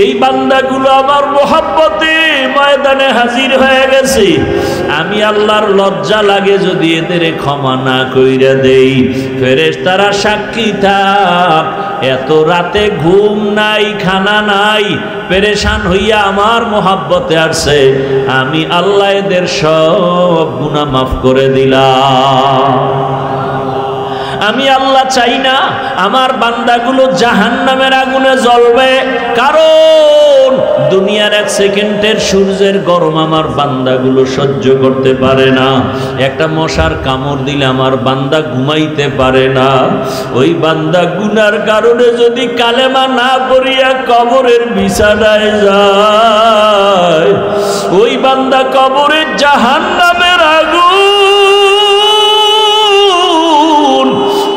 এই বান্দাগুলো আমার মোহাব্বতে ময়দানে হাজির হয়ে গেছে, আমি আল্লাহর লজ্জা লাগে যদি এদের ক্ষমা না কইরা দেই। ফেরেশতারা সাক্ষী থাক, এত রাতে ঘুম নাই, খানা নাই, পেরেশান হইয়া আমার মোহাব্বতে আসছে, আমি আল্লাহ এদের সব গুনাহ মাফ করে দিলাম। আমি আল্লাহ চাই না আমার বান্দাগুলো জাহান্নামের আগুনে জ্বলবে, কারণ দুনিয়ার এক সেকেন্ডের সূর্যের গরম আমার বান্দাগুলো সহ্য করতে পারে না। একটা মশার কামড় দিলে আমার বান্দা ঘুমাইতে পারে না। ওই বান্দা গুনার কারণে যদি কালেমা না পড়িয়া কবরের বিছানায় যায়, ওই বান্দা কবরের জাহান্নামের আগুন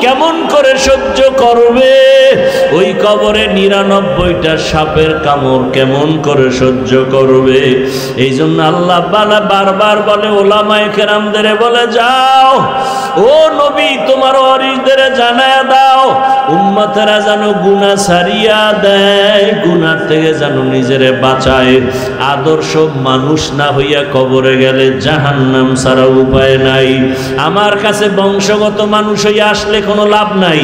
কেমন করে সহ্য করবে? ওই কবরে 99টা সাপের কামড় কেমন করে সহ্য করবে? এই জন্য আল্লাহ বারবার বলে, ওলামায়ে কেরামদের বলে, যাও ও নবী তোমার ওয়ারিসদের জানায়া দাও, উম্মতেরা যেন গুনাহ ছাড়িয়া দেয়, গুনার থেকে যেন নিজেরে বাঁচায়। আদর্শ মানুষ না হইয়া কবরে গেলে জাহান্নাম ছাড়া উপায় নাই। আমার কাছে বংশগত মানুষ হইয়া আসলে কোনো লাভ নাই,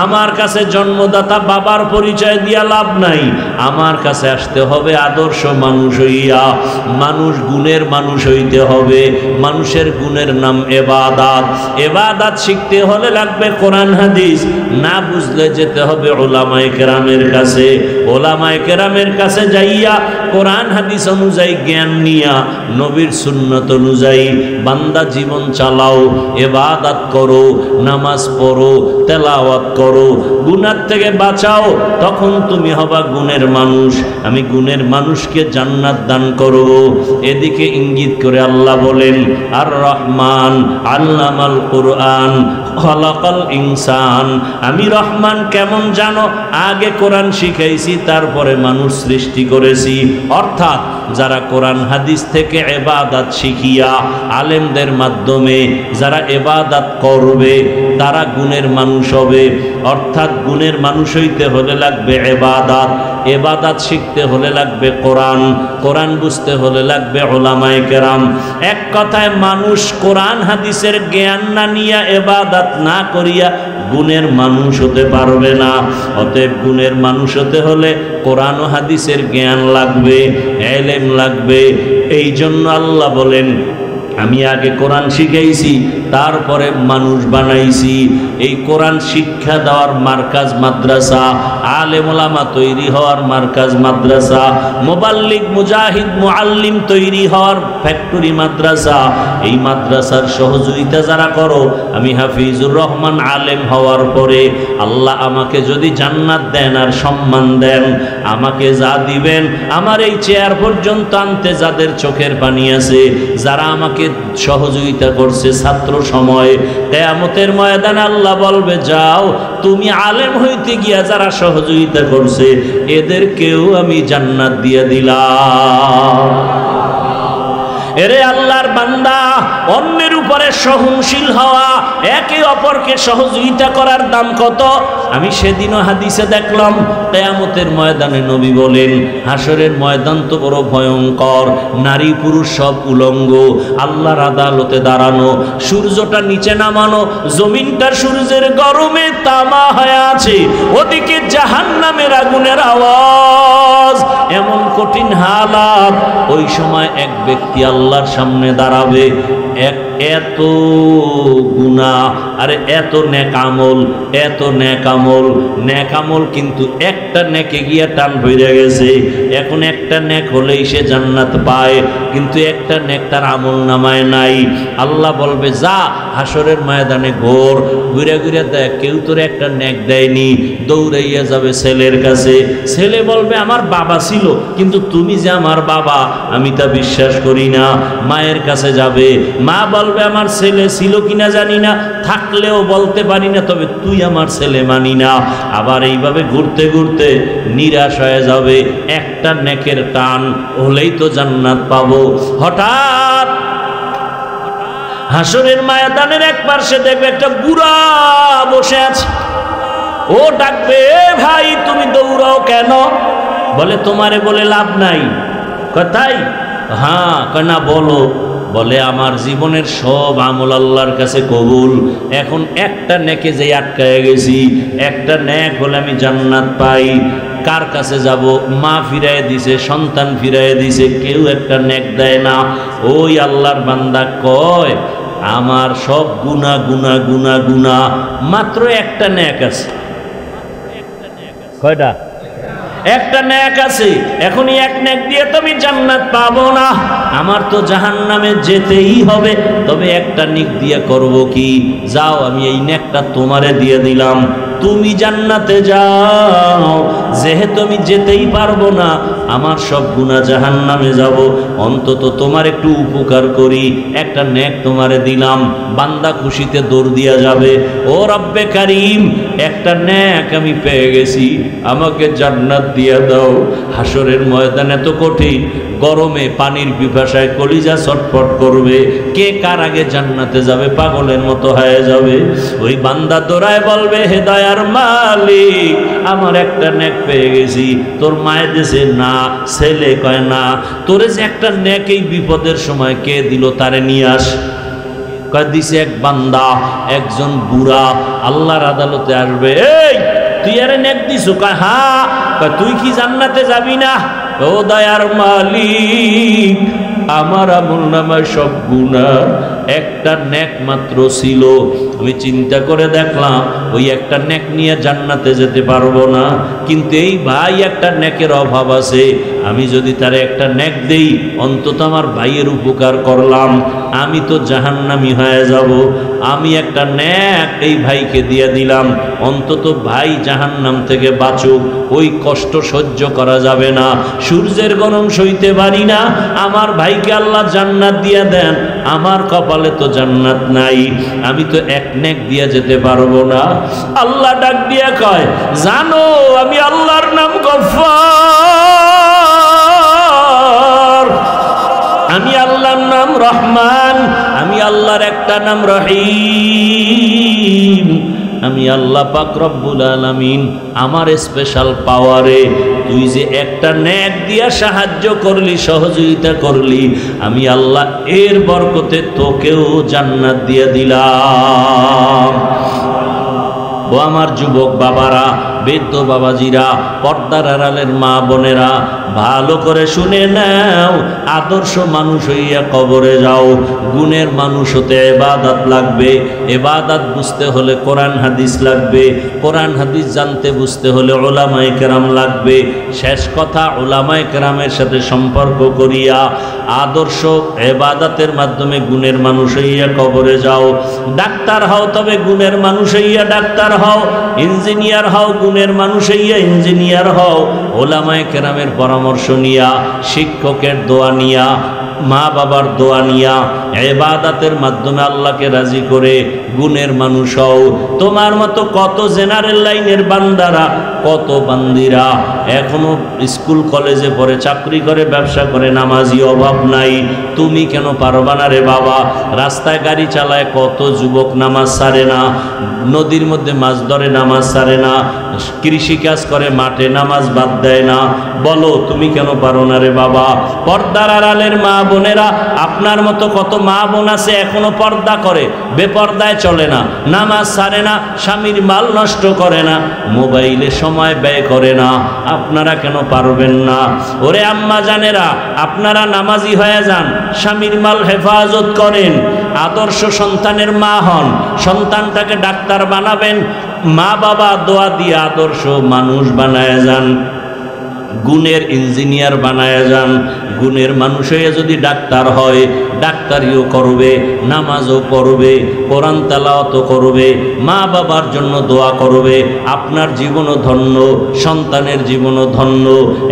আমার কাছে জন্মদাতা বাবার পরিচয় দিয়া লাভ নাই। আমার কাছে আসতে হবে আদর্শ মানুষ হইয়া, মানুষ গুণের মানুষ হইতে হবে। মানুষের গুণের নাম ইবাদত। ইবাদত শিখতে হলে লাগবে কোরআন হাদিস, না বুঝলে যেতে হবে উলামায়ে কেরামের কাছে। উলামায়ে কেরামের কাছে যাইয়া কোরআন হাদিস অনুযায়ী জ্ঞান নিয়া নবীর সুন্নত অনুযায়ী বান্দা জীবন চালাও, ইবাদত করো, নামাজ পড়ো, তেলাওয়াত করো, গুনাহ থেকে বাঁচাও, তখন তুমি হবা গুণের মানুষ। আমি গুণের মানুষকে জান্নাত দান করব। এদিকে ইঙ্গিত করে আল্লাহ বলেন, আর রহমান আল্লামাল কুরআন খলাকাল ইনসান। আমি রহমান কেমন জানো? আগে কোরআন শিখাইছি, তারপরে মানুষ সৃষ্টি করেছি। অর্থাৎ যারা কোরআন হাদিস থেকে ইবাদত শিখিয়া আলেমদের মাধ্যমে যারা ইবাদত করবে তারা গুণের মানুষ হবে। অর্থাৎ গুণের মানুষ হইতে হলে লাগবে ইবাদত, ইবাদত শিখতে হলে লাগবে কোরআন, কোরআন বুঝতে হলে লাগবে উলামায়ে কেরাম। এক কথায় মানুষ কোরআন হাদিসের জ্ঞান না নিয়া ইবাদত না করিয়া গুণের মানুষ হতে পারবে না। অতএব গুণের মানুষ হতে হলে কোরআন ও হাদিসের জ্ঞান লাগবে, ইলম লাগবে। এই জন্য আল্লাহ বলেন, আমি আগে কোরআন শিখাইছি, তারপরে মানুষ বানাইছি। এই কোরআন শিক্ষা দেওয়ার মার্কাজ মাদ্রাসা, আলেম ওলামা তৈরি হওয়ার মার্কাজ মাদ্রাসা, মুবাল্লিগ মুজাহিদ মুআল্লিম তৈরি হওয়ার ফ্যাক্টরি মাদ্রাসা। এই মাদ্রাসার সহযোগিতা যারা করো, আমি হাফিজুর রহমান আলেম হওয়ার পরে আল্লাহ আমাকে যদি জান্নাত দেন আর সম্মান দেন, আমাকে যা দিবেন, আমার এই চেয়ার পর্যন্ত আনতে যাদের চোখের পানি আছে, যারা আমাকে সহযোগিতা করছে ছাত্র সময়, কিয়ামতের ময়দানে আল্লাহ বলবে, যাও তুমি আলেম হইতে গিয়া যারা সহযোগিতা করছে এদেরকেও আমি জান্নাত দিয়ে দিলাম। এরে আল্লাহর বান্দা, অন্যের উপরে সহনশীল হওয়া, একে অপরকে সহযোগিতা করার দাম কত? আমি সেদিনও হাদিসে দেখলাম, কিয়ামতের ময়দানে নবী বলেন, হাসরের ময়দান তো বড় ভয়ঙ্কর, নারী পুরুষ সব উলঙ্গ, আল্লাহর আদালতে দাঁড়ানো, সূর্যটা নিচে নামানো, জমিনটা সূর্যের গরমে তামা হয়ে আছে, ওদিকে জাহান্নামের আগুনের আওয়াজ, এমন কঠিন হালাত। ওই সময় এক ব্যক্তি আল্লাহর সামনে দাঁড়াবে, এত গুনাহ আর এত নেক আমল, এত নেক আমল, নেক আমল কিন্তু একটা নেকে গিয়া টান হয়ে গেছে। এখন একটা নেক হলেই সে জান্নাত পায়, কিন্তু একটা নেক তার আমল নামায় নাই। আল্লাহ বলবে, যা হাসরের ময়দানে ঘুরে ঘুরে দেখ, কেউ তোর একটা নেক দেয়নি। দৌড়াইয়া যাবে ছেলের কাছে, ছেলে বলবে, আমার বাবা ছিল, কিন্তু তুমি যে আমার বাবা আমি তা বিশ্বাস করি না। মায়ের কাছে যাবে, মা বলবে, আমার ছেলে ছিল কিনা জানি না, থাকলেও বলতে পারি না, তবে তুই আমার ছেলে মানি না। আবার এইভাবে ঘুরতে ঘুরতে নিরাশ হয়ে যাবে, একটা নেকের টান হলেই তো জান্নাত পাবো। হঠাৎ হাসরের ময়দানের এক পাশে দেখবে একটা বুড়া বসে আছে। ও ডাকবে, ভাই তুমি দৌড়াও কেন? বলে তোমারে বলে লাভ নাই। কথাই হ্যাঁ, না বলো। বলে আমার জীবনের সব আমল আল্লাহর কাছে কবুল, এখন একটা নেকে যে আটকায় গেছি, একটা নেক হলে আমি জান্নাত পাই। কার কাছে যাব? মা ফিরায় দিছে, সন্তান ফিরায় দিছে, কেউ একটা নেক দেয় না। ওই আল্লাহর বান্দা কয় আমার সব গুনাহ গুনাহ গুনাহ গুনাহ, মাত্র একটা নেক আছে। কয়টা? একটা নেক আছে। এখনই এক নেক দিয়ে তো আমি জান্নাত পাবো না, আমার তো জাহান্নামে যেতেই হবে। তবে একটা নেক দিয়ে করব কি? যাও, আমি এই নেকটা তোমারে দিয়ে দিলাম, তুমি জান্নাতে যাও। যেহেতু আমি যেতেই পারবো না, আমার সব গুনাহ জাহান্নামে যাব, অন্তত তোমার একটু উপকার করি, একটা নেক তোমারে দিলাম। বান্দা খুশিতে দৌড় দিয়া যাবে, ও রব্বে কারীম, একটা নেক আমি পেয়ে গেছি, আমাকে জান্নাত দিয়া দাও। হাসরের ময়দানে তো কঠিন, গরমে পানির পিপাসায় কলিজা ছটফট করবে, কে কার আগে জান্নাতে যাবে পাগলের মতো হয়ে যাবে। ওই বান্দা দৌড়ায় বলবে, হে দয়ার মালিক, আমার একটা নেক পেয়ে গেছি। তোর মায়ের দেশে না, ছেলে কয় না, তোরে যে একটা নেক এই বিপদের সময় কে দিল, তারে নিয়ে আস। কয় দিছে এক বান্দা, একজন বুড়া আল্লাহর আদালতে আসবে। এই তুই আরে নেক দিছো? কয় হ্যাঁ। কয় তুই কি জান্নাতে যাবি না? ও দয়ার মালিক, আমার আমলনামায় সব গুনাহ, একটা নেক মাত্র ছিল। আমি চিন্তা করে দেখলাম ওই একটা নেক নিয়ে জান্নাতে যেতে পারবো না, কিন্তু এই ভাই একটা নেকের অভাব আছে, আমি যদি তারে একটা নেক দেই, অন্তত আমার ভাইয়ের উপকার করলাম, আমি তো জাহান্নামী হয়ে যাব। আমি একটা নেক এই ভাইকে দিয়ে দিলাম, অন্তত ভাই জাহান্নাম থেকে বাঁচুক। ওই কষ্ট সহ্য করা যাবে না, সূর্যের গরম সইতে পারি না, আমার ভাইকে আল্লাহ জান্নাত দিয়ে দেন, আমার কপালে তো জান্নাত নাই, আমি তো এক নেক দিয়ে যেতে পারবো না। আল্লাহ ডাক দিয়া কয়, জানো আমি আল্লাহর নাম গফফার, আমি আল্লাহর নাম রহমান, আমি আল্লাহর একটা নাম রহিম, আমি আল্লাহ পাক রব্বুল আলামিন। আমার স্পেশাল পাওয়ারে তুই যে একটা নেক দিয়া সাহায্য করলি, সহযোগিতা করলি, আমি আল্লাহ এর বরকতে তোকেও জান্নাত দিয়ে দিলাম। ও আমার যুবক বাবারা, বৃদ্ধ বাবাজিরা, পর্দার আড়ালের মা বোনেরা, ভালো করে শুনে নাও, আদর্শ মানুষ হইয়া কবরে যাও। গুণের মানুষ হতে ইবাদত লাগবে, ইবাদত বুঝতে হলে কোরআন হাদিস লাগবে, কোরআন হাদিস জানতে বুঝতে হলে উলামায়ে কেরাম লাগবে। শেষ কথা, উলামায়ে কেরামের সাথে সম্পর্ক করিয়া আদর্শ ইবাদতের মাধ্যমে গুণের মানুষ হইয়া কবরে যাও। ডাক্তার হও, তবে গুণের মানুষ হইয়া ডাক্তার হও। ইঞ্জিনিয়ার হও, গুণের মানুষ হইয়া ইঞ্জিনিয়ার হও। উলামায়ে কেরামের পরামর্শ নিয়া, শিক্ষকের দোয়া নিয়া, মা বাবার দোয়া নিয়া, ইবাদতের মাধ্যমে আল্লাহকে রাজি করে গুণের মানুষ হও। তোমার মতো কত জেনারেল লাইনের বান্দারা, কত বান্দিরা এখনো স্কুল কলেজে পড়ে, চাকরি করে, ব্যবসা করে, নামাজি অভাব নাই। তুমি কেন পারবা না রে বাবা? রাস্তায় গাড়ি চালায় কত যুবক নামাজ ছাড়ে না, নদীর মধ্যে মাছ ধরে নামাজ ছাড়ে না, কৃষিকাজ করে, মাঠে নামাজ বাদ দেয় না। বলো তুমি কেন পারো না রে বাবা? পর্দার আড়ালের মা বোনেরা, আপনার মতো কত মা বোন আছে এখনো পর্দা করে, বেপর্দায় চলে না, নামাজ ছাড়ে না, স্বামীর মাল নষ্ট করে না, মোবাইলে সময় ব্যয় করে না। আপনারা কেন পারবেন না? ওরে আম্মা জানেরা, আপনারা নামাজি হয়ে যান, স্বামীর মাল হেফাজত করেন, আদর্শ সন্তানের মা হন, সন্তানটাকে ডাক্তার বানাবেন, মা বাবা দোয়া দিয়ে আদর্শ মানুষ বানায় যান, গুণের ইঞ্জিনিয়ার বানায় যান। গুণের মানুষ হয়ে যদি ডাক্তার হয়, ডাক্তারিও করবে, নামাজও পড়বে, কোরআন তেলাওয়াতও করবে, মা বাবার জন্য দোয়া করবে, আপনার জীবনও ধন্য, সন্তানের জীবনও ধন্য।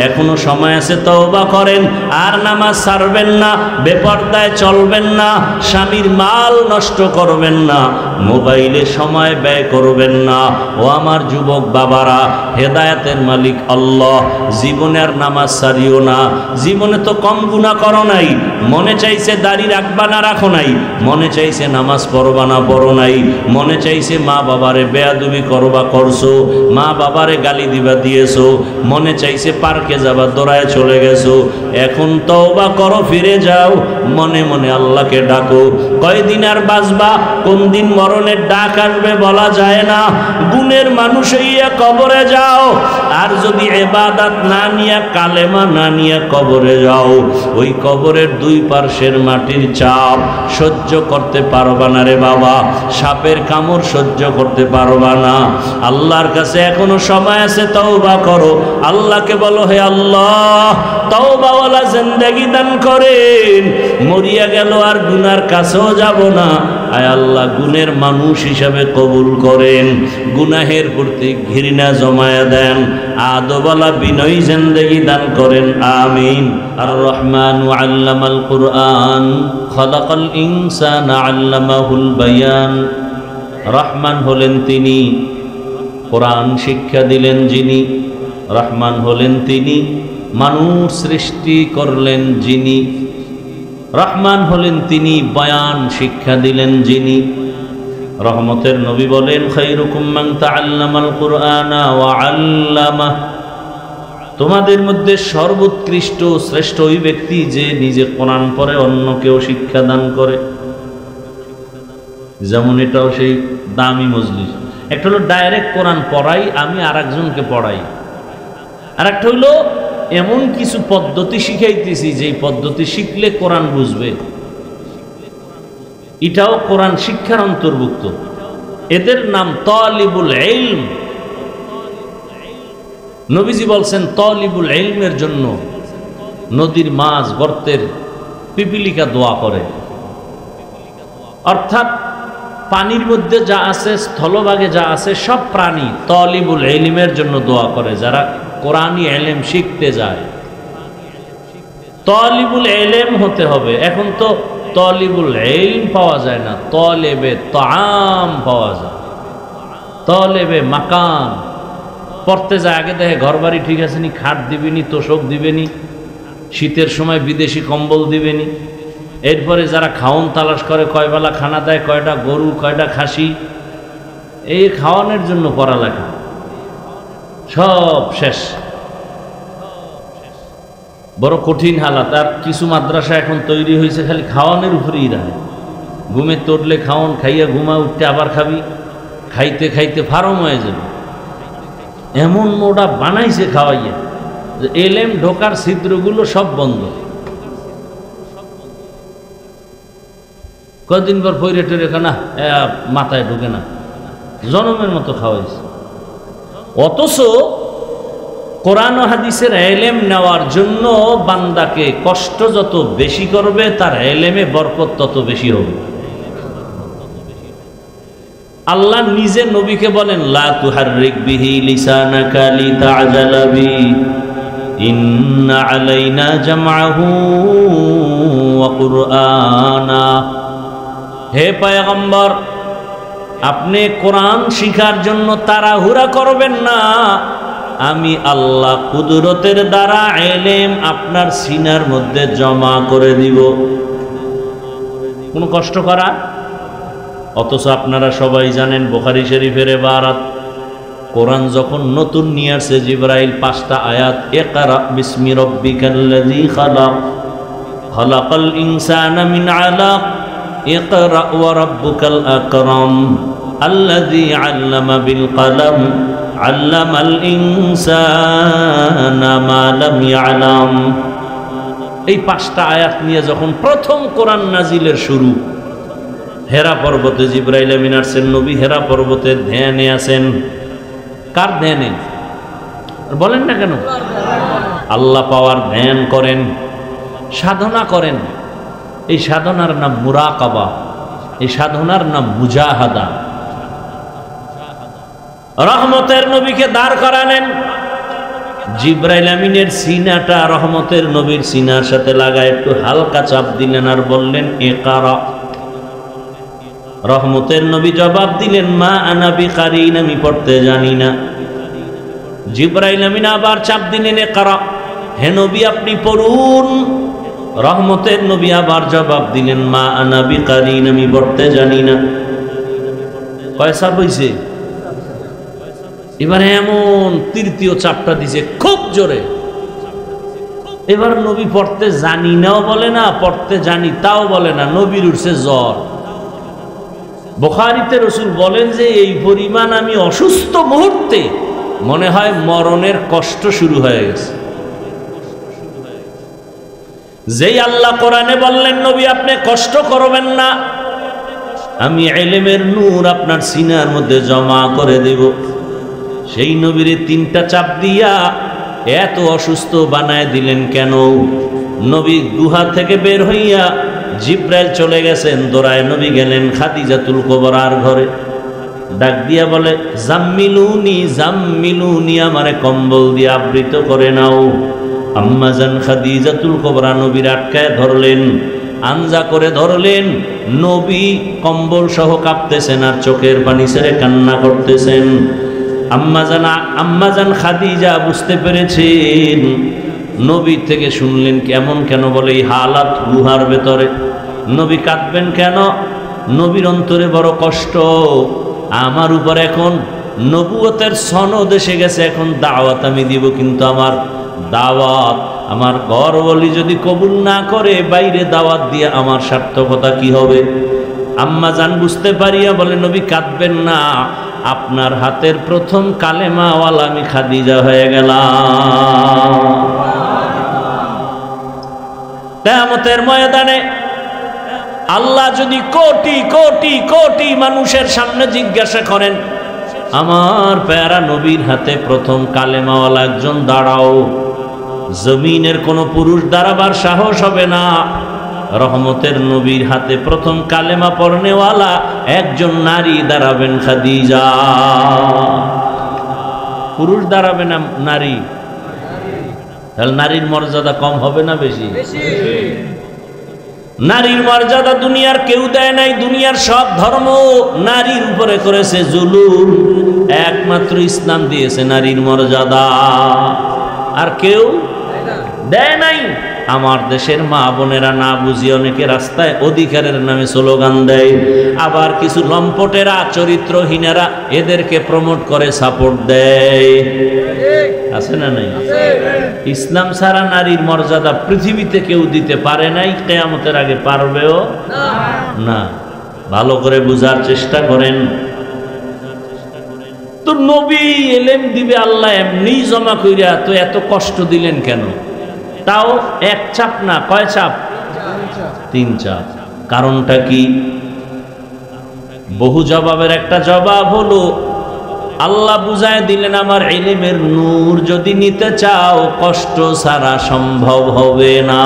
এখনো সময় আছে, তওবা করেন, আর নামাজ ছাড়বেন না, বেপরদায় চলবেন না, স্বামীর মাল নষ্ট করবেন না, মোবাইলে সময় ব্যয় করবেন না। ও আমার যুবক বাবারা, হেদায়েতের মালিক আল্লাহ, জীবনে আর নামাজ ছাড়িও না। জীবনে তো কম গুনাহ করো নাই, মনে চাইছে দাড়ি রাখবা না রাখো নাই, মনে চাইছে নামাজ পড়বা না পড়ো নাই, মনে চাইছে মা বাবারে বেয়াদবি করবা করছো, মা বাবারে গালি দিবা দিয়েছো, মনে চাইছে পার্কে যাবা দৌড়ায় চলে গেছো। এখন তওবা করো, ফিরে যাও, মনে মনে আল্লাহকে ডাকো। কয়দিন আর বাঁচবা, কোন দিন মরণের ডাক আসবে বলা যায় না। গুণের মানুষ হইয়া কবরে যাও, আর যদি ইবাদত না নিয়া কালেমা না নিয়া কবরে যাও, ওই কবরের দুই পার্শ্বের মাটির চাপ সহ্য করতে পারবা না রে বাবা, সাপের কামড় সহ্য করতে পারবা না। আল্লাহর কাছে এখনো সময় আছে, তওবা করো। আল্লাহকে বলো, হে আল্লাহ তওবাওয়ালা জিন্দেগি দান করেন, মরিয়া গেল আর গুনার কাছেও যাব না। আয় আল্লাহ গুণের মানুষ হিসাবে কবুল করেন, গুনাহের প্রতি ঘৃণা জমায়া দেন, আদবওয়ালা বিনয়ী জিন্দেগি দান করেন, আমিন। আর রহমান আল্লামাল কুরআন খলাকাল ইনসানা আল্লামাহুল বায়ান। রহমান হলেন তিনি, কোরআন শিক্ষা দিলেন যিনি। রহমান হলেন তিনি, মানুষ সৃষ্টি করলেন যিনি। রহমান হলেন তিনি, বয়ান শিক্ষা দিলেন যিনি। রহমতের নবী বলেন, খায়রুকুম মান তাআল্লামাল কুরআনা ওয়া আল্লামা। তোমাদের মধ্যে সর্বোৎকৃষ্ট শ্রেষ্ঠ ওই ব্যক্তি যে নিজে কোরআন পড়ে অন্যকেও শিক্ষা দান করে। যেমন এটাও সেই দামি মজলিস। একটা হলো ডাইরেক্ট কোরআন পড়াই, আমি আর একজনকে পড়াই। আর একটা হইলো এমন কিছু পদ্ধতি শিখাইতেছি যে পদ্ধতি শিখলে কোরআন বুঝবে, এটাও কোরআন শিক্ষার অন্তর্ভুক্ত। এদের নাম তালিবুল ইলম। নবীজি বলছেন তালিবুল ইলমের জন্য নদীর মাছ গর্তের পিপিলিকা দোয়া করে। অর্থাৎ পানির মধ্যে যা আছে, স্থলভাগে যা আছে, সব প্রাণী তালিবুল ইলমের জন্য দোয়া করে, যারা কোরআনী ইলম শিখতে যায়। তালিবুল ইলম হতে হবে। এখন তো তালিবুল ইলম পাওয়া যায় না, তালেবে তাআম পাওয়া যায়, তালেবে মাকান। পড়তে যায়, আগে দেখে ঘর বাড়ি ঠিক আছে নি, খাট দিবেনি, তোষক দিবেনি, শীতের সময় বিদেশি কম্বল দিবেনি। এরপরে যারা খাওন তালাশ করে, কয় বেলা খানা দেয়, কয়টা গরু, কয়টা খাসি, এই খাওয়ানোর জন্য পড়ালেখা সব শেষ। বড় কঠিন হালাত। আর কিছু মাদ্রাসা এখন তৈরি হয়েছে খালি খাওয়ানোর উপরেই রাখে। ঘুমে তোড়লে খাওন, খাইয়া ঘুমা, উঠতে আবার খাবি, খাইতে খাইতে ফার্ম হয়ে যাবে। এমন মোটা বানাইছে খাওয়াইয়া যে এলেম ঢোকার ছিদ্রগুলো সব বন্ধ। কদিন পর ফইরে টরে না, মাথায় ঢুকে না, জনমের মতো খাওয়াইছে। অথচ কোরআন ও হাদিসের এলেম নেওয়ার জন্য বান্দাকে কষ্ট যত বেশি করবে, তার এলেমে বরকত তত বেশি হবে। আল্লাহ নিজে নবীকে বলেন, লা তুহাররিক বিহি লিসানাকা লিতা'জালা বি ইন্না আলাইনা জামআহু ওয়া কুরআনা। হে পয়গম্বর, আপনি কোরআন শিখার জন্য তাড়াহুড়া করবেন না। আমি আল্লাহ কুদরতের দ্বারা এলেম আপনার সিনার মধ্যে জমা করে দিব। কোনো কষ্ট করা? অথচ আপনারা সবাই জানেন বুখারী শরীফের ইবারত, কোরআন যখন নতুন নিয়ে আসছে জিবরাইল 5টা আয়াত, ইকরা বিসমি রাব্বিকাল্লাযী খালাক, খালাকাল ইনসানা মিন আলাক, ইকরা ওয়া রাব্বুকাল আকরাম, আল্লাযী আল্লামা বিল কলম, আল্লামাল ইনসানা মা লাম ইয়ালাম। এই 5টা আয়াত নিয়ে যখন প্রথম কোরআন নাজিলের শুরু, হেরা পর্বতে জিবরাইল আমিন আসছেন। নবী হেরা পর্বতের ধ্যানে আছেন। কার ধ্যানে বলেন না কেন? আল্লাহ পাওয়ার ধ্যান করেন, সাধনা করেন। এই সাধনার নাম মুরাকাবা, এই সাধনার নাম মুজাহাদা। রহমতের নবীকে দাঁড় করালেন, জিবরাইল আমিনের সিনাটা রহমতের নবীর সিনার সাথে লাগায় একটু হালকা চাপ দিলেন আর বললেন, ইকরা। রহমতের নবী জবাব দিলেন, মা আনা বিকারিন, আমি পড়তে জানি না। জিবরাইল আমিন আবার চাপ দিলেন, ইকরা। হে নবী আপনি পড়ুন। রহমতের নবী আবার জবাব দিলেন, মা আনা বিকারিন, আমি পড়তে জানি না। কয়সা বইছে? এবার এমন তৃতীয় চাপটা দিছে খুব জোরে। এবার নবী পড়তে জানি নাও বলে না, পড়তে জানি তাও বলে না, নবীর উঠছে জ্বর। বুখারীতে রাসূল বলেন যে এই পরিমাণ আমি অসুস্থ, মুহূর্তে মনে হয় মরণের কষ্ট শুরু হয়ে গেছে। যেই আল্লাহ কোরআনে বললেন নবী আপনি কষ্ট করবেন না, আমি ইলমের নূর আপনার সিনার মধ্যে জমা করে দেব, সেই নবীরে তিনটা চাপ দিয়া এত অসুস্থ বানায় দিলেন কেন? নবী গুহা থেকে বের হইয়া জিব্রাইল চলে গেছেন, দৌড়ায় নবী গেলেন খাদিজাতুল কুবরার ঘরে, ডাক দিয়া বলে, জাম্মিলুনি জাম্মিলুনি, আমারে কম্বল দিয়ে আবৃত করে নাও। আম্মাজান খাদিজাতুল কুবরা নবীর আটকায় ধরলেন, আঞ্জা করে ধরলেন। নবী কম্বল সহ কাঁপতেছেন আর চোখের পানি ছেড়ে কান্না করতেছেন। আম্মাজান খাদিজা বুঝতে পেরেছেন, নবী থেকে শুনলেন কেমন কেন বলে এই হালাত গুহার ভেতরে, নবী কাঁদবেন কেন? নবীর অন্তরে বড় কষ্ট, আমার উপর এখন নবুয়তের সনদ এসে গেছে, এখন দাওয়াত আমি দিব, কিন্তু আমার দাওয়াত আমার ঘরওয়ালি যদি কবুল না করে, বাইরে দাওয়াত দিয়ে আমার সার্থকতা কি হবে? আম্মাজান বুঝতে পারিয়া বলে, নবী কাঁদবেন না, আপনার হাতের প্রথম কালেমাওয়ালা আমি খাদিজা হয়ে গেলাম। কিয়ামতের ময়দানে আল্লাহ যদি কোটি কোটি কোটি মানুষের সামনে জিজ্ঞাসা করেন, আমার প্যারা নবীর হাতে প্রথম কালেমাওয়ালা একজন দাঁড়াও, জমিনের কোন পুরুষ দাঁড়াবার সাহস হবে না। রহমতের নবীর হাতে প্রথম কালেমা পড়নেওয়ালা একজন নারী দাঁড়াবেন, খাদিজা। পুরুষ দাঁড়াবে না, নারী। তাহলে নারীর মর্যাদা কম হবে না বেশি? নারীর মর্যাদা দুনিয়ার কেউ দেয় নাই। দুনিয়ার সব ধর্ম নারীর উপরে করেছে জুলুম, একমাত্র ইসলাম দিয়েছে নারীর মর্যাদা, আর কেউ দেয় নাই। আমার দেশের মা বোনেরা না বুঝিয়ে অনেকে রাস্তায় অধিকারের নামে স্লোগান দেয়, আবার কিছু লম্পটেরা চরিত্রহীনেরা এদেরকে প্রমোট করে, সাপোর্ট দেয়। আছে না নাই? ইসলাম ছাড়া নারীর মর্যাদা পৃথিবীতে কেউ দিতে পারে নাই, কিয়ামতের আগে পারবেও না। ভালো করে বুঝার চেষ্টা করেন। তো নবী এলেম দিবে আল্লাহ এমনি জমা কইরা, তো এত কষ্ট দিলেন কেন? তাও এক চাপ না, কয় চাপ? তিন চাপ। কারণটা কি? বহু জবাবের একটা জবাব হলো, আল্লাহ বুঝায় দিলেন আমার ইলমের নূর যদি নিতে চাও, কষ্ট ছাড়া সম্ভব হবে না।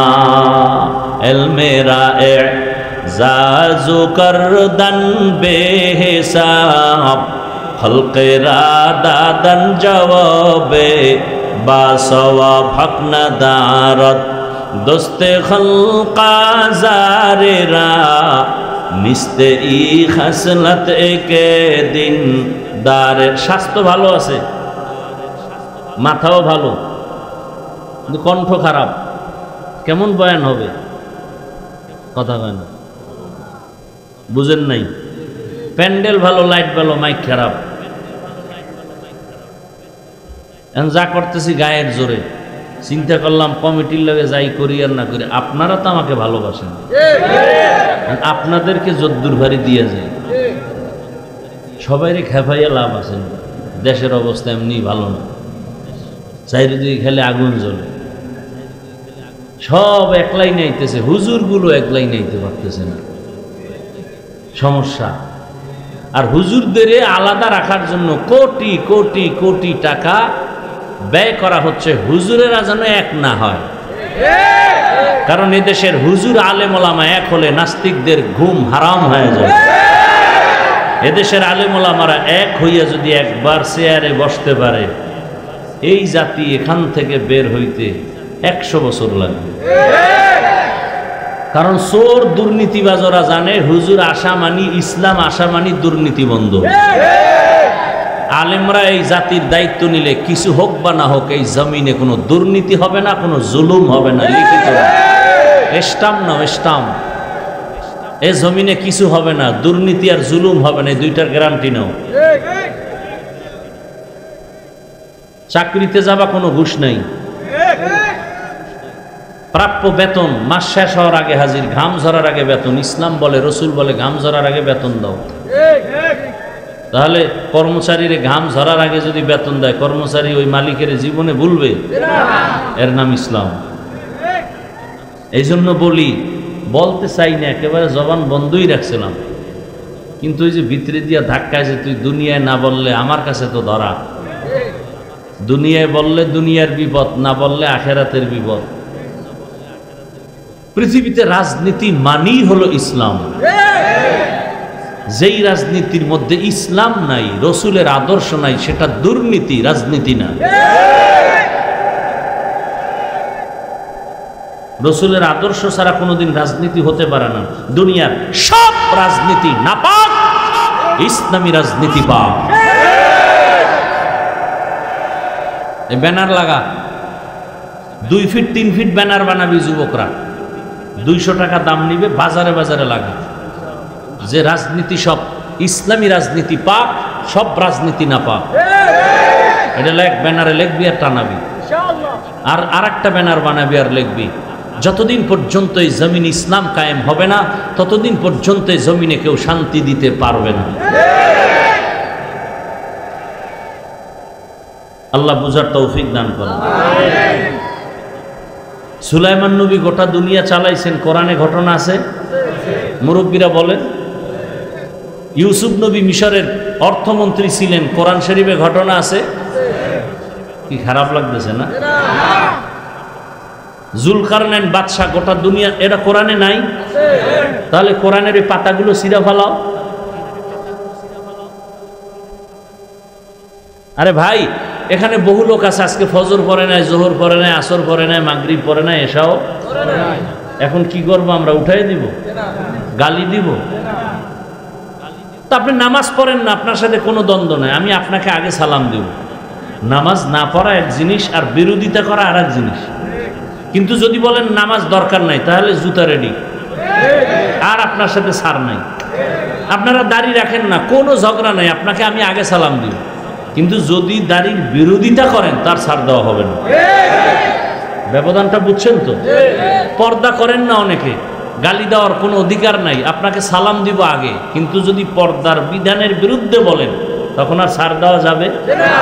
ইলমেরা এজাজু করদান বেহিসাব, খলকেরা দাদান জবাবে বাসওয়া ফাকনা দারত, দোস্তে খলকা জারেরা মিস্তে ই খাসলাত একে দিন দারের। স্বাস্থ্য ভালো আছে, মাথাও ভালো, কিন্তু কণ্ঠ খারাপ, কেমন বয়ান হবে? কথা কয় না, বুঝেন নাই? প্যান্ডেল ভালো, লাইট ভালো, মাইক খারাপ। এখন যা করতেছি গায়ের জোরে, চিন্তা করলাম কমিটির লগে যাই করি আর না করি, আপনারা তো আমাকে ভালোবাসেন, আপনাদেরকে যদ্দুর ভারী দিয়ে যায়, সবাইরে খেপাইয়া লাভ আছে। দেশের অবস্থা এমনি ভালো না, চারিদিকে খেলে আগুন জ্বলে, সব একলাই নাইতেছে, হুজুরগুলো একলাই নাইতে পারতেছে না, সমস্যা। আর হুজুরদের আলাদা রাখার জন্য কোটি কোটি কোটি টাকা ব্যয় করা হচ্ছে, হুজুরেরা যেন এক না হয়। কারণ এদেশের হুজুর আলেম ওলামা এক হলে নাস্তিকদের ঘুম হারাম হয়ে যায়। এদেশের আলেম ওলামারা এক হইয়া যদি একবার চেয়ারে বসতে পারে, এই জাতি এখান থেকে বের হইতে 100 বছর লাগবে। কারণ চোর দুর্নীতিবাজরা জানে হুজুর আসা মানি, ইসলাম আসা মানি দুর্নীতি বন্ধ। আলেমরা এই জাতির দায়িত্ব নিলে কিছু হোক বা না হোক, এই জমিনে কোনো দুর্নীতি হবে না, কোনো জুলুম হবে না, লিখিত স্টাম্প নাও, স্টাম্প। এ জমিনে কিছু হবে না, দুর্নীতি আর জুলুম হবে না, এই দুইটার গ্যারান্টি নাও। চাকরিতে যাবা, কোনো ঘুষ নাই, প্রাপ্য বেতন মাস শেষ হওয়ার আগে হাজির, ঘাম ঝরার আগে বেতন। ইসলাম বলে, রসুল বলে ঘাম ঝরার আগে বেতন দাও। তাহলে কর্মচারীর ঘাম ঝরার আগে যদি বেতন দেয়, কর্মচারী ওই মালিকের জীবনে ভুলবে? এর নাম ইসলাম। এই জন্য বলি, বলতে চাই না, একেবারে জবান বন্ধই রাখছিলাম, কিন্তু ওই যে ভিতরে দিয়া ধাক্কায় যে তুই দুনিয়ায় না বললে আমার কাছে তো ধরা, দুনিয়ায় বললে দুনিয়ার বিপদ, না বললে আখেরাতের বিপদ। পৃথিবীতে রাজনীতি মানেই হলো ইসলাম। যেই রাজনীতির মধ্যে ইসলাম নাই, রসুলের আদর্শ নাই, সেটা দুর্নীতি, রাজনীতি না। রসুলের আদর্শ ছাড়া কোনোদিন রাজনীতি হতে পারে না। দুনিয়ার সব রাজনীতি নাপাক, ইসলামী রাজনীতি পাক। এই ব্যানার লাগা, 2 ফিট 3 ফিট ব্যানার বানাবি যুবকরা, 200 টাকা দাম নিবে, বাজারে বাজারে লাগা, যে রাজনীতি সব ইসলামী রাজনীতি পাক, সব রাজনীতি না পাক। এটা লেখ, ব্যানারে লিখবি আর টানাবি, আর আরেকটা ব্যানার বানাবি আর লিখবি, যতদিন পর্যন্ত এই জমিন ইসলাম কায়েম হবে না, ততদিন পর্যন্ত এই জমিনে কেউ শান্তি দিতে পারবে না। আল্লাহ বুঝার তৌফিক দান করেন। সুলাইমান নবী গোটা দুনিয়া চালাইছেন, কোরআনে ঘটনা আছে, মুরব্বীরা বলেন। ইউসুফ নবী মিশরের অর্থমন্ত্রী ছিলেন, কোরআন শরীফে ঘটনা আছে। কি খারাপ লাগতেছে না? জুলকারনাইন বাদশাহ গোটা দুনিয়া, এটা কোরআনে নাই? তাহলে কোরআনের এই পাতাগুলো ছিঁড়া ফেলাও। আরে ভাই, এখানে বহু লোক আছে আজকে ফজর পড়ে নাই, জোহর পড়ে নাই, আসর পড়ে নাই, মাগরিব পড়ে নাই, এসাও। এখন কি করবো আমরা? উঠাই দিব? গালি দিব? তো আপনি নামাজ পড়েন না, আপনার সাথে কোনো দ্বন্দ্ব নাই, আমি আপনাকে আগে সালাম দেব। নামাজ না পড়া এক জিনিস, আর বিরোধিতা করা আর এক জিনিস। কিন্তু যদি বলেন নামাজ দরকার নাই, তাহলে জুতা রেডি, আর আপনার সাথে সার নাই। আপনারা দাড়ি রাখেন না, কোনো ঝগড়া নাই, আপনাকে আমি আগে সালাম দিব। কিন্তু যদি দাড়ির বিরোধিতা করেন, তার ছাড় দেওয়া হবে না। ব্যবধানটা বুঝছেন তো? পর্দা করেন না অনেকে, গালি দেওয়ার কোনো অধিকার নাই, আপনাকে সালাম দিব আগে। কিন্তু যদি পর্দার বিধানের বিরুদ্ধে বলেন, তখন আর ছাড় দেওয়া যাবে না।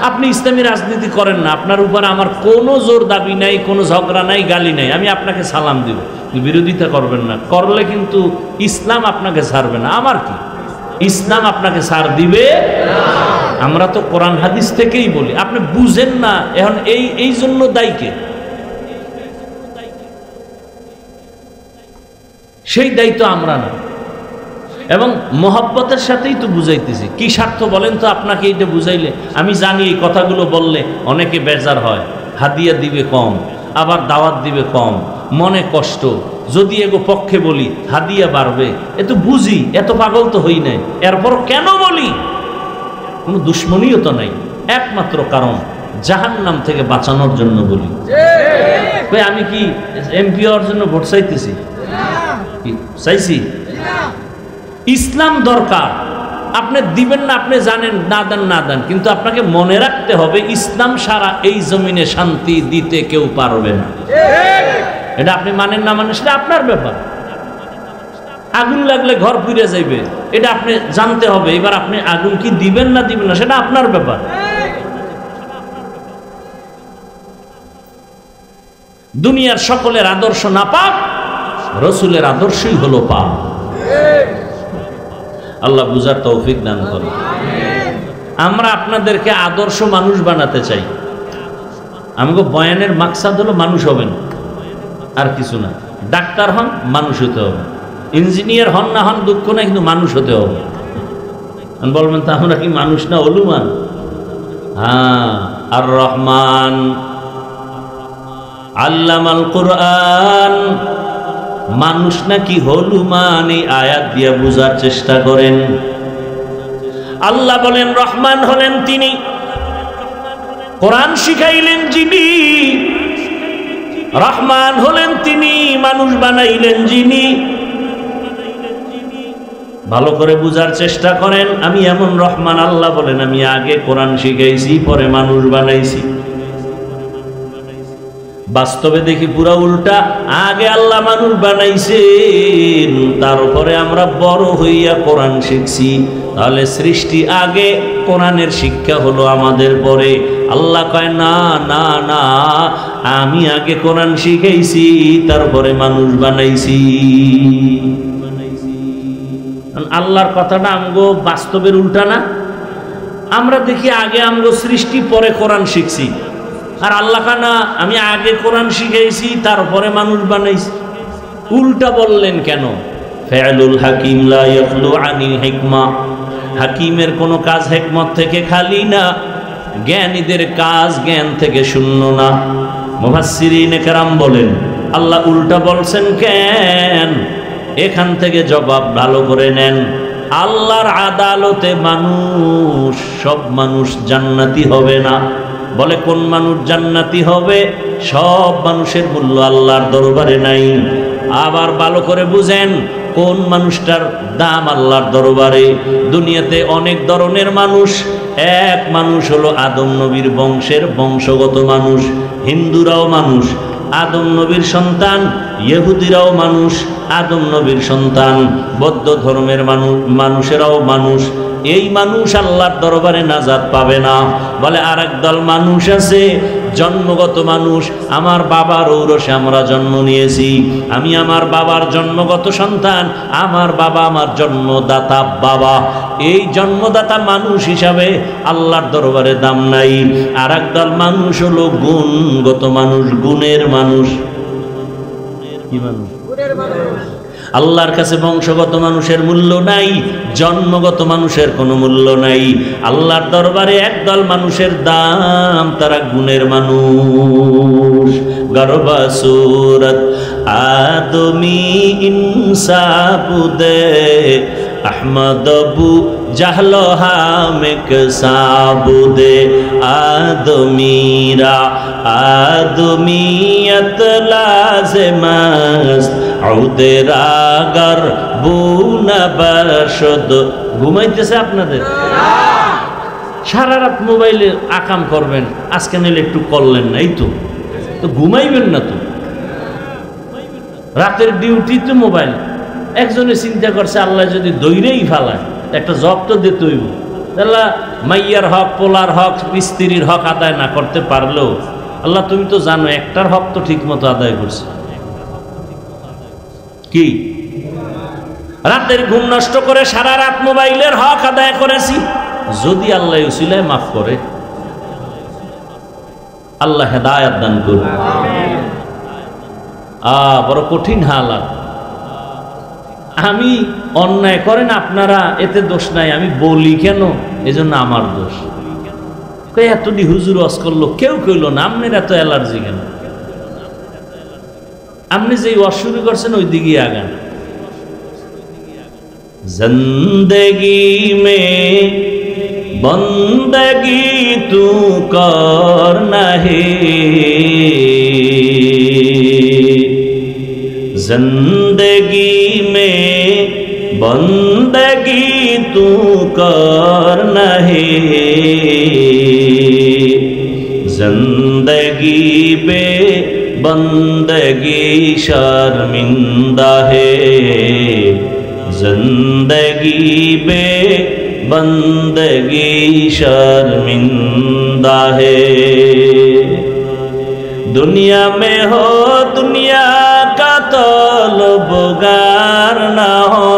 আপনি ইসলামী রাজনীতি করেন না, আপনার উপরে আমার কোনো জোর দাবি নাই, কোনো ঝগড়া নাই, গালি নাই, আমি আপনাকে সালাম দিব, বিরোধিতা করবেন না। করলে কিন্তু ইসলাম আপনাকে ছাড়বে না। আমার কি, ইসলাম আপনাকে ছাড় দিবে? আমরা তো কোরআন হাদিস থেকেই বলি, আপনি বুঝেন না। এখন এই জন্য দায়ী কে? সেই দায়িত্ব আমরা না। এবং মহব্বতের সাথেই তো বুঝাইতেছি। কি স্বার্থ বলেন তো? আপনাকে এইটা বুঝাইলে, আমি জানি এই কথাগুলো বললে অনেকে বেজার হয়, হাদিয়া দিবে কম, আবার দাওয়াত দিবে কম, মনে কষ্ট। যদি এগো পক্ষে বলি হাদিয়া বাড়বে, এ তো বুঝি, এত পাগল তো হই নাই, এরপর কেন বলি? কোনো দুশ্মনীও তো নাই, একমাত্র কারণ জাহান্নাম থেকে বাঁচানোর জন্য বলি। আমি কি এমপি হওয়ার জন্য ভোট চাইতেছি? চাইছি? ইসলাম দরকার, আপনি দিবেন না, আপনি জানেন, না দেন না দেন, কিন্তু আপনাকে মনে রাখতে হবে, ইসলাম সারা এই জমিনে শান্তি দিতে কেউ পারবে না। এটা আপনি মানেন না মানেন সেটা আপনার ব্যাপার। আগুন লাগলে ঘর পুড়ে যাইবে, এটা আপনি জানতে হবে। এবার আপনি আগুন কি দিবেন না দিবেন না, সেটা আপনার ব্যাপার। দুনিয়ার সকলের আদর্শ না পাক, রসুলের আদর্শই হলো পাক। আল্লাহ বুঝার তৌফিক দান করুন। আমরা আপনাদেরকে আদর্শ মানুষ বানাতে চাই। আমাকে বয়ানের মাকসাদ হলো মানুষ হবেন, আর কিছু না। ডাক্তার হন, মানুষ হতে হবে। ইঞ্জিনিয়ার হন না হন দুঃখ না, কিন্তু মানুষ হতে হবে। বলবেন তা আমরা কি মানুষ না, হলুমান? হ্যাঁ, আর রহমান আল্লামাল কোরআন, মানুষ নাকি হলুমান? এই আয়াত দিয়ে বোঝার চেষ্টা করেন। আল্লাহ বলেন রহমান হলেন তিনি, কোরআন শিখাইলেন যিনি। রহমান হলেন তিনি, মানুষ বানাইলেন যিনি। ভালো করে বুঝার চেষ্টা করেন। আমি এমন রহমান, আল্লাহ বলেন আমি আগে কোরআন শিখাইছি পরে মানুষ বানাইছি। বাস্তবে দেখি পুরা উল্টা, আগে আল্লাহ মানুষ বানাইছেন, তারপরে আমরা বড় হইয়া কোরআন শিখছি। তাহলে সৃষ্টি আগে, কোরআনের শিক্ষা হলো আমাদের পরে। আল্লাহ কয় না না না, আমি আগে কোরআন শিখাইছি তারপরে মানুষ বানাইছি। আল্লাহর কথাটা আমগো বাস্তবের উল্টা না? আমরা দেখি আগে আমগো সৃষ্টি পরে কোরআন শিখছি, আর আল্লাহ না আমি আগে কোরআন শিখাইছি তারপরে মানুষ বানাইছি। উল্টা বললেন কেন? ফাইলুল হাকিম লা ইয়াখলু আনিল হিকমা, হাকিমের কোনো কাজ হিকমত থেকে খালি না, জ্ঞানীদের কাজ জ্ঞান থেকে শূন্য না। মুফাসসিরিনে কেরাম বলেন আল্লাহ উল্টা বলছেন কেন? এখান থেকে জবাব ভালো করে নেন। আল্লাহর আদালতে মানুষ, সব মানুষ জান্নাতি হবে না। বলে কোন মানুষ জান্নাতি হবে? সব মানুষের মূল্য আল্লাহর দরবারে নাই। আবার ভালো করে বুঝেন, কোন মানুষটার দাম আল্লাহর দরবারে? দুনিয়াতে অনেক ধরনের মানুষ, এক মানুষ হলো আদম নবীর বংশের বংশগত মানুষ। হিন্দুরাও মানুষ, আদম নবীর সন্তান। ইহুদিরাও মানুষ, আদম নবীর সন্তান। বৌদ্ধ ধর্মের মানুষেরাও মানুষ। এই মানুষ আল্লাহর দরবারে নাজাত পাবে না। বলে আরেক দল মানুষ আছে জন্মগত মানুষ। আমার বাবার ঔরসে আমরা জন্ম নিয়েছি, আমি আমার বাবার জন্মগত সন্তান, আমার বাবা আমার জন্মদাতা বাবা। এই জন্মদাতা মানুষ হিসাবে আল্লাহর দরবারে দাম নাই। আরেক দল মানুষ হলো গুণগত মানুষ, গুণের মানুষ। কি মানুষ? আল্লাহর কাছে বংশগত মানুষের মূল্য নাই, জন্মগত মানুষের কোনো মূল্য নাই। আল্লাহর দরবারে একদল মানুষের দাম, তারা গুণের মানুষ। গরবা সুরত আদমি ইনসাবুদে আহমদবু জাহলো হামেক সাবুদে আদমিরা আদমিয়ত লাজেমাস্ত আউদের আগার বুনা বারশদ। ঘুমাইতেছে আপনাদের? সারা রাত মোবাইলে আকাম করবেন, আজকে নিলে একটু করলেন না, এই তো ঘুমাইবেন না তো। রাতের ডিউটি তো মোবাইল। একজনে চিন্তা করছে আল্লাহ যদি দৈরেই ফেলায় একটা জব তো দিতে হইব। তাহলে মাইয়ার হক, পোলার হক, স্ত্রীর হক আদায় না করতে পারলেও আল্লাহ তুমি তো জানো একটার হক তো ঠিক মতো আদায় করছে। কি রাতের ঘুম নষ্ট করে সারা রাত মোবাইলের হক আদায় করেছি? যদি আল্লাহ উসিলায় মাফ করে, আল্লাহ হেদায়েত দান করুন। বড় কঠিন হালাত। আমি অন্যায় করেন আপনারা, এতে দোষ নাই, আমি বলি কেন? এজন্য আমার দোষ। এতটি হুজুর ওয়াজ করলো, কেউ কইল না। আপনার এত অ্যালার্জি কেন? আপনি যে ওয়াজ শুরু করছেন ওই দিকে আগান। জিন্দেগি মে বন্দগি তু করনা হে, जिंदगी में बंदगी तू करना है, जिंदगी पे बंदगी शर्मिंदा है, जिंदगी पे बंदगी शर्मिंदा है। दुनिया में हो दुनिया का तलबगार ना हो,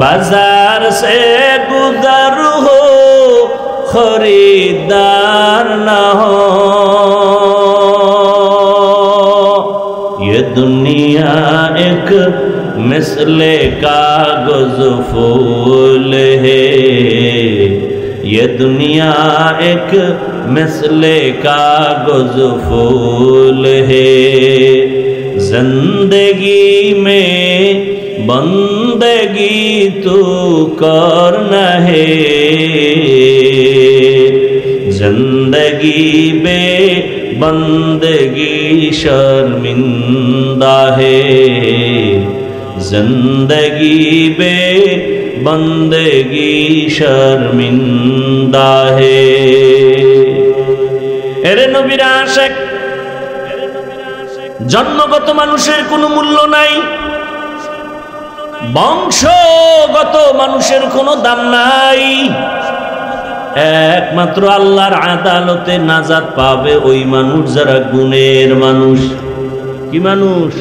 बाजार से गुजर हो खरीदार ना हो। ये दुनिया एक मिसले कागज फूल है, ये दुनिया एक मिसले कागज फूल है, जिंदगी में बंदगी तू करना है, जिंदगी में बंदगी शर्मिंदा है, जिंदगी बे बंदगी शर्मिंदा है। এরে নবীর আশিক, জন্মগত মানুষের কোনো মূল্য নাই, বংশগত মানুষের কোনো দাম নাই। একমাত্র আল্লাহর আদালতে নাজাত পাবে ওই মানুষ যারা গুণের মানুষ। কি মানুষ?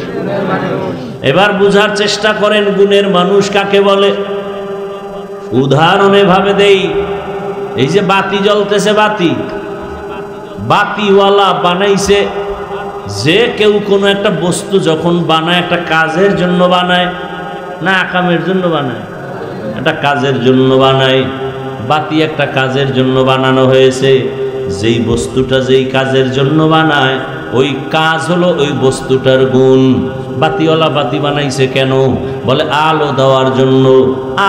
এবার বুঝার চেষ্টা করেন গুণের মানুষ কাকে বলে। উদাহরণে ভাবে দেই, এই যে বাতি জ্বলতেছে, বাতিওয়ালা বানাইছে। যে কেউ কোনো একটা বস্তু যখন বানায়, একটা কাজের জন্য বানায় না আকামের জন্য বানায়? একটা কাজের জন্য বানায়। বাতি একটা কাজের জন্য বানানো হয়েছে। যেই বস্তুটা যেই কাজের জন্য বানায়, ওই কাজ হলো ওই বস্তুটার গুণ। বাতিওয়ালা বাতি বানাইছে কেন? বলে আলো দেওয়ার জন্য।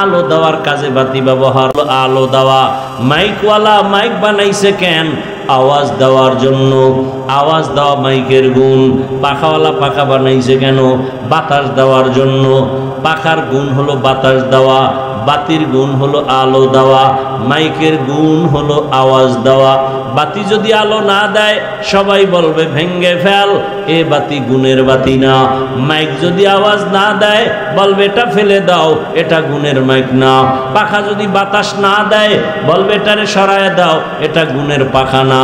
আলো দেওয়ার কাজে বাতি ব্যবহার, আলো দেওয়া। মাইকওয়ালা মাইক বানাইছে কেন? আওয়াজ দেওয়ার জন্য। আওয়াজ দেওয়া মাইকের গুণ। পাখাওয়ালা পাখা বানাইছে কেন? বাতাস দেওয়ার জন্য। পাখার গুণ হলো বাতাস দেওয়া, বাতির গুণ হলো আলো দেওয়া, মাইকের গুণ হলো আওয়াজ দেওয়া। বাতি যদি আলো না দেয় সবাই বলবে ভেঙ্গে ফেল, এ বাতি গুণের বাতি না। মাইক যদি আওয়াজ না দেয় বলবে এটা ফেলে দাও, এটা গুণের মাইক না। পাখা যদি বাতাস না দেয় বলবে এটারে সরায় দাও, এটা গুণের পাখা না।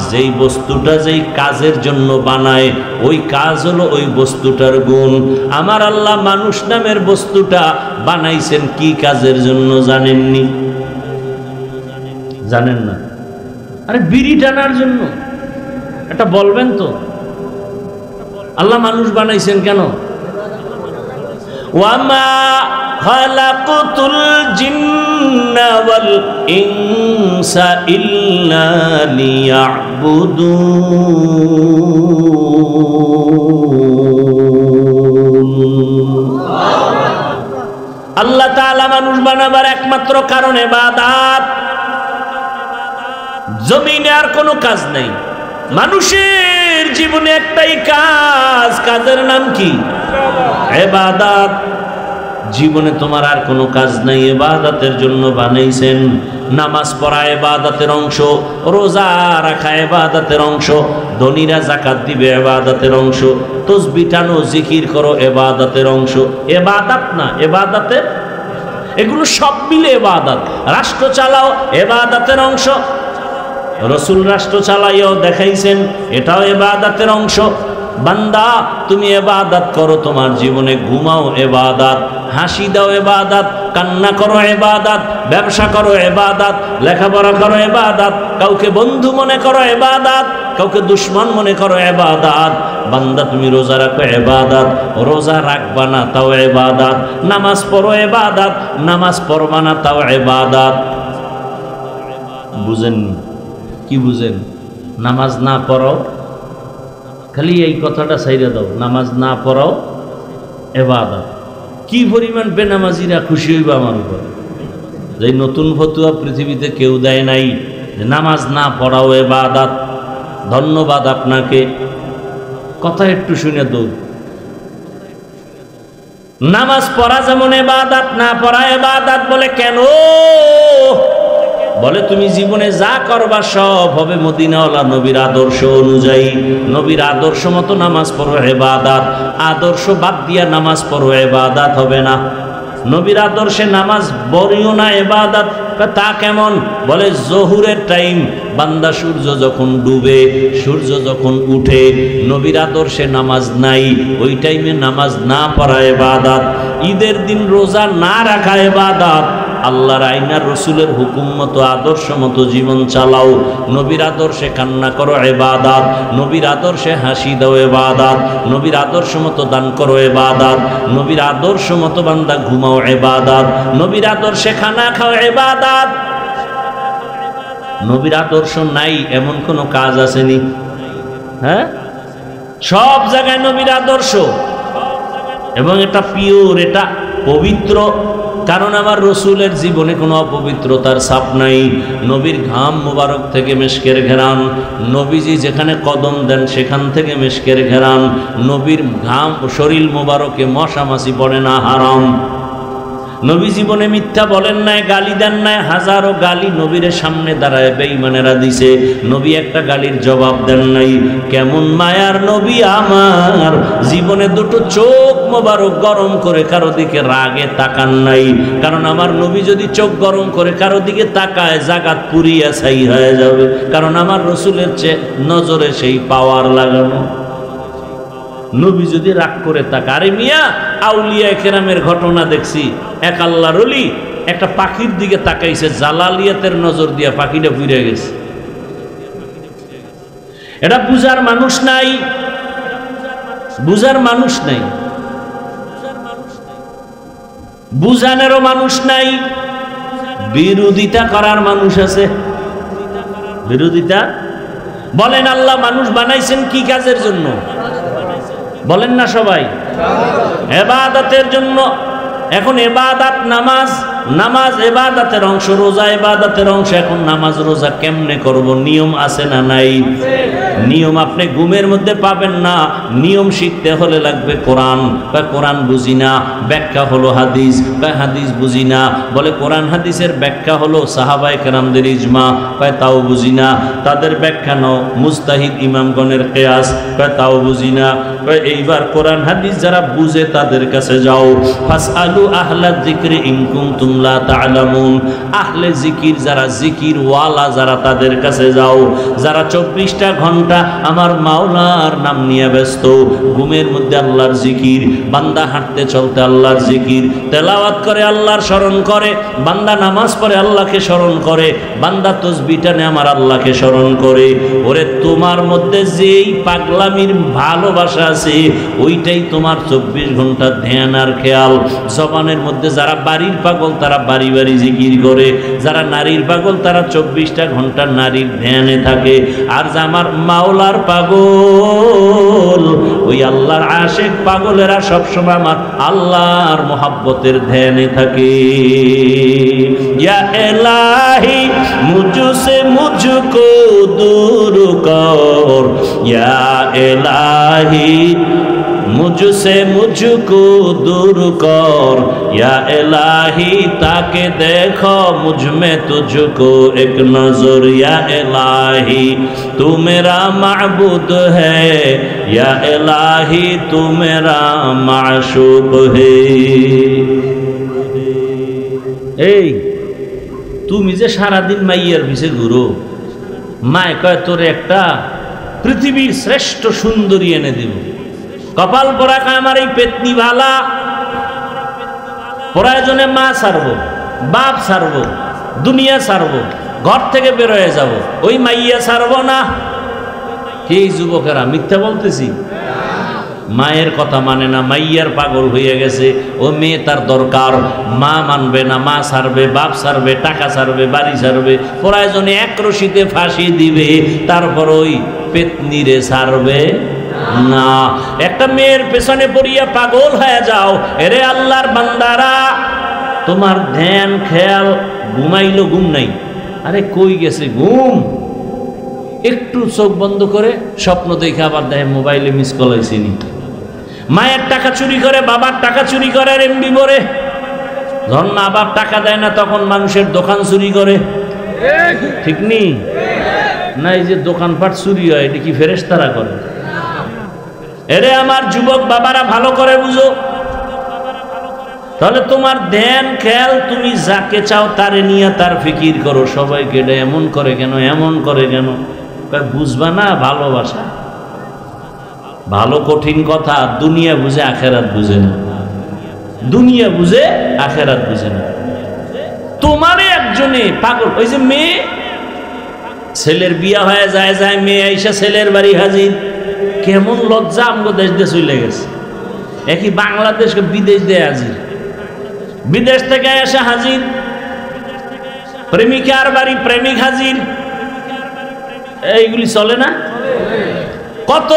যেই বস্তুটা যেই কাজের জন্য বানায়, ওই কাজ হলো ওই বস্তুটার গুণ। আমার আল্লাহ মানুষ নামের বস্তুটা বানাইছেন কি কাজের জন্য জানেননি? জানেন না? আরে বিড়ি টানার জন্য। এটা বলবেন তো, আল্লাহ মানুষ বানাইছেন কেন? ওয়ামা খালাকতুল জিন্না ওয়াল ইনসা ইল্লা লিয়াবুদুন। আল্লাহ তাআলা মানুষ বানাবার একমাত্র কারণ ইবাদত। জমিনে আর কোনো কাজ নাই। মানুষের জীবনে একটাই কাজ, কাজের নাম কি? ইবাদত। জীবনে তোমার আর কোনো কাজ নাই, ইবাদতের জন্য বানাইছেন। নামাজ পড়া ইবাদতের অংশ, রোজা রাখা ইবাদতের অংশ, ধনীরা যাকাত দিবে ইবাদতের অংশ, তাসবিহ টানো জিকির করো ইবাদতের অংশ। ইবাদত না, ইবাদতের এগুলো সব মিলে ইবাদত। রাষ্ট্র চালাও ইবাদতের অংশ। রসুল রাষ্ট্র চালাইয়াও দেখাইছেন, এটাও ইবাদতের অংশ। বান্দা তুমি ইবাদত করো, তোমার জীবনে ঘুমাও ইবাদত, হাসি দাও ইবাদত, কান্না করো ইবাদত, ব্যবসা করো ইবাদত, লেখাপড়া করো ইবাদত, কাউকে বন্ধু মনে করো ইবাদত, কাউকে দুশ্মন মনে করো ইবাদত। বান্দা তুমি রোজা রাখো ইবাদত, রোজা রাখবা না তাও ইবাদত। নামাজ পড়ো ইবাদত, নামাজ পড়বা না তাও ইবাদত। বুঝেননি? কি বুঝেন? নামাজ না পড়াও, খালি এই কথাটা ছাইড়া দাও, নামাজ না পড়াও ইবাদত। কি পরিমাণ বেনামাজিরা খুশি হইবা আমার উপর, যে নতুন ফতুয়া পৃথিবীতে কেউ দেয় নাই, নামাজ না পড়াও ইবাদত। ধন্যবাদ আপনাকে। কথা একটু শুনে দৌড়। নামাজ পড়া যেমন ইবাদত, না পড়া ইবাদত। বলে কেন? বলে তুমি জীবনে যা করবা সব হবে মদিনাওয়ালা নবীর আদর্শ অনুযায়ী। নবীর আদর্শ মতো নামাজ পড়ো ইবাদত, আদর্শ বাদ দিয়া নামাজ পড়ো ইবাদত হবে না। নবীর আদর্শে নামাজ পড়িও না ইবাদত। তা কেমন? বলে জোহরের টাইম, বান্দা সূর্য যখন ডুবে, সূর্য যখন উঠে, নবীর আদর্শে নামাজ নাই, ওই টাইমে নামাজ না পড়া ইবাদত। ঈদের দিন রোজা না রাখা ইবাদত। আল্লাহর আইনার রসুলের হুকুম মতো আদর্শ মতো জীবন চালাও। নবীর আদর্শে কান্না করো ইবাদত, নবীর আদর্শে হাসি দাও ইবাদত, নবীর আদর্শ মতো দান করো ইবাদত, নবীর আদর্শ মতো বান্দা ঘুমাও ইবাদত, নবীর আদর্শে খানা খাও ইবাদত। নবীর আদর্শ নাই এমন কোন কাজ আসেনি? হ্যাঁ, সব জায়গায় নবীর আদর্শ, এবং এটা পিওর, এটা পবিত্র। কারণ আমার রসুলের জীবনে কোনো অপবিত্রতার ছাপ নাই। নবীর ঘাম মোবারক থেকে মেশকের ঘেরান, নবীজি যেখানে কদম দেন সেখান থেকে মেশকের ঘেরান, নবীর ঘাম শরীর মোবারকে মশা মাছি পড়ে না, হারাম। নবী জীবনে মিথ্যা বলেন নাই, গালি দেন নাই। হাজারো গালি নবীর সামনে দাঁড়ায় বেঈমানেরা দিছে, নবী একটা গালির জবাব দেন নাই। কেমন মায়ার নবী আমার, জীবনে দুটো চোখ মোবারক গরম করে কারো দিকে রাগে তাকান নাই। কারণ আমার নবী যদি চোখ গরম করে কারো দিকে তাকায় জাগাত পুরিয়া ছাই হয়ে যাবে। কারণ আমার রসুলের নজরে সেই পাওয়ার লাগানো। নবী যদি রাগ করে তাকা, আরে মিয়া আউলিয়া কেরামের ঘটনা দেখছি, এক আল্লাহর ওলি একটা পাখির দিকে তাকাইছে, জালালিয়াতের নজর দিয়া পাখিটা পুড়ে গেছে। এটা বুঝার মানুষ নাই, বুঝার মানুষ নাই, বুঝানেরও মানুষ নাই, বিরোধিতা করার মানুষ আছে। বিরোধিতা বলেন, আল্লাহ মানুষ বানাইছেন কি কাজের জন্য? বলেন না সবাই, ইবাদতের জন্য। এখন ইবাদত নামাজ, নামাজ ইবাদতের অংশ, রোজা ইবাদতের অংশ। এখন নামাজ রোজা কেমনে করব? নিয়ম আছে না নাই? নিয়ম আপনি ঘুমের মধ্যে পাবেন না। নিয়ম শিখতে হলে লাগবে কোরআন। বা কোরআন বুঝি না, ব্যাখ্যা হলো হাদিস। বা হাদিস বুঝি না, বলে কোরআন হাদিসের ব্যাখ্যা হলো সাহাবায়ে কেরামদের ইজমা। বা তাও বুঝি না, তাদের ব্যাখ্যা নাও মুজতাহিদ ইমামগণের কিয়াস। বা তাও বুঝি না। এইবার কোরআন হাদিস যারা বুঝে তাদের কাছে যাও। ফাসআলু আহলা যিকরি ইন কুনতুম লা তা'লামুন। আহলে জিকির যারা, জিকির ওয়ালা যারা, তাদের কাছে যাও। যারা 24টা ঘন্টা আমার মাওলার নাম নিয়ে ব্যস্ত, ঘুমের মধ্যে আল্লাহর জিকির, বান্দা হাঁটতে চলতে আল্লাহর জিকির, তেলাওয়াত করে আল্লাহর স্মরণ করে, বান্দা নামাজ পড়ে আল্লাহকে স্মরণ করে, বান্দা তাসবিহ টানে আমার আল্লাহকে স্মরণ করে। ওরে তোমার মধ্যে যেই পাগলামির ভালোবাসা আছে ওইটাই তোমার 24 ঘন্টা ধ্যান আর খেয়াল। জবানের মধ্যে যারা বাড়ির পাগল তারা বাড়ি বাড়ি জিকির করে, যারা নারীর পাগল তারা 24টা ঘন্টা নারীর ধ্যানে থাকে। আর যে আমার মাওলার পাগল, ওই আল্লাহর আশিক পাগলেরা সবসময় আমার আল্লাহর মোহাব্বতের ধ্যানে থাকে। ইয়া ইলাহি মুঝসে মুঝকো দূর কর, ইয়া ইলাহি मुझसे मुझको दूर कर, या इलाही ताके देखो मुझ में तुझको एक नजर, या इलाही तू मेरा माबूद है, या इलाही तू मेरा माशूक है। এই তুমি যে সারাদিন মাইয়ার পিছে ঘুরো, মায় কয় তোরে একটা পৃথিবীর শ্রেষ্ঠ সুন্দরী এনে দিব। কপাল পরা কয় আমার এই পেতনি ভালা, প্রয়োজনে মা ছাড়বো, বাপ ছাড়বো, দুনিয়া ছাড়বো, ঘর থেকে বের হয়ে যাব, ওই মাইয়া ছাড়বো না। কি যুবকেরা মিথ্যা বলতেছি? মায়ের কথা মানে না, মাইয়ার পাগল হয়ে গেছে। ও মেয়ে তার দরকার, মা মানবে না, মা ছাড়বে, বাপ ছাড়বে, টাকা ছাড়বে, বাড়ি ছাড়বে, প্রয়োজনে এক রশিতে ফাঁসি দিবে, তারপর ওই পেতনিরে ছাড়বে না। একটা মেয়ের পেছনে পড়িয়া পাগল হয়ে যাও। এরে আল্লাহর বান্দারা, তোমার ধ্যান খেয়াল, ঘুমাইলো ঘুম নাই, আরে কই গেছে ঘুম? একটু চোখ বন্ধ করে স্বপ্ন দেখে আবার দেখে মোবাইলে মিস কল হয়েছিনি। মায়ের টাকা চুরি করে, বাবার টাকা চুরি করে, আর এমবি ভরে। যখন মা বাপ টাকা দেয় না তখন মানুষের দোকান চুরি করে, ঠিক নেই না? এই যে দোকানপাট চুরি হয়, এটা কি ফেরেশতারা করে? এরে আমার যুবক বাবারা ভালো করে বুঝো, তাহলে তোমার ধ্যান খেয়াল তুমি যাকে চাও তারে নিয়ে তার ফিকির করো। সবাইকে এটা এমন করে কেন, এমন করে কেন? বুঝবা না ভালোবাসা। ভালো কঠিন কথা। দুনিয়া বুঝে আখেরাত বুঝে না, দুনিয়া বুঝে আখেরাত বুঝে না। তোমারে একজনে পাগল, ওই যে মেয়ে, ছেলের বিয়া হয়ে যায়, যায় মেয়ে আইসা ছেলের বাড়ি হাজির। কেমন লজ্জা আমগো দেশ দিয়ে চলে গেছে। একই বাংলাদেশকে বিদেশ দিয়ে হাজির, বিদেশ থেকে এসে হাজির। প্রেমিকার বাড়ি প্রেমিক হাজির। এইগুলি চলে না? কত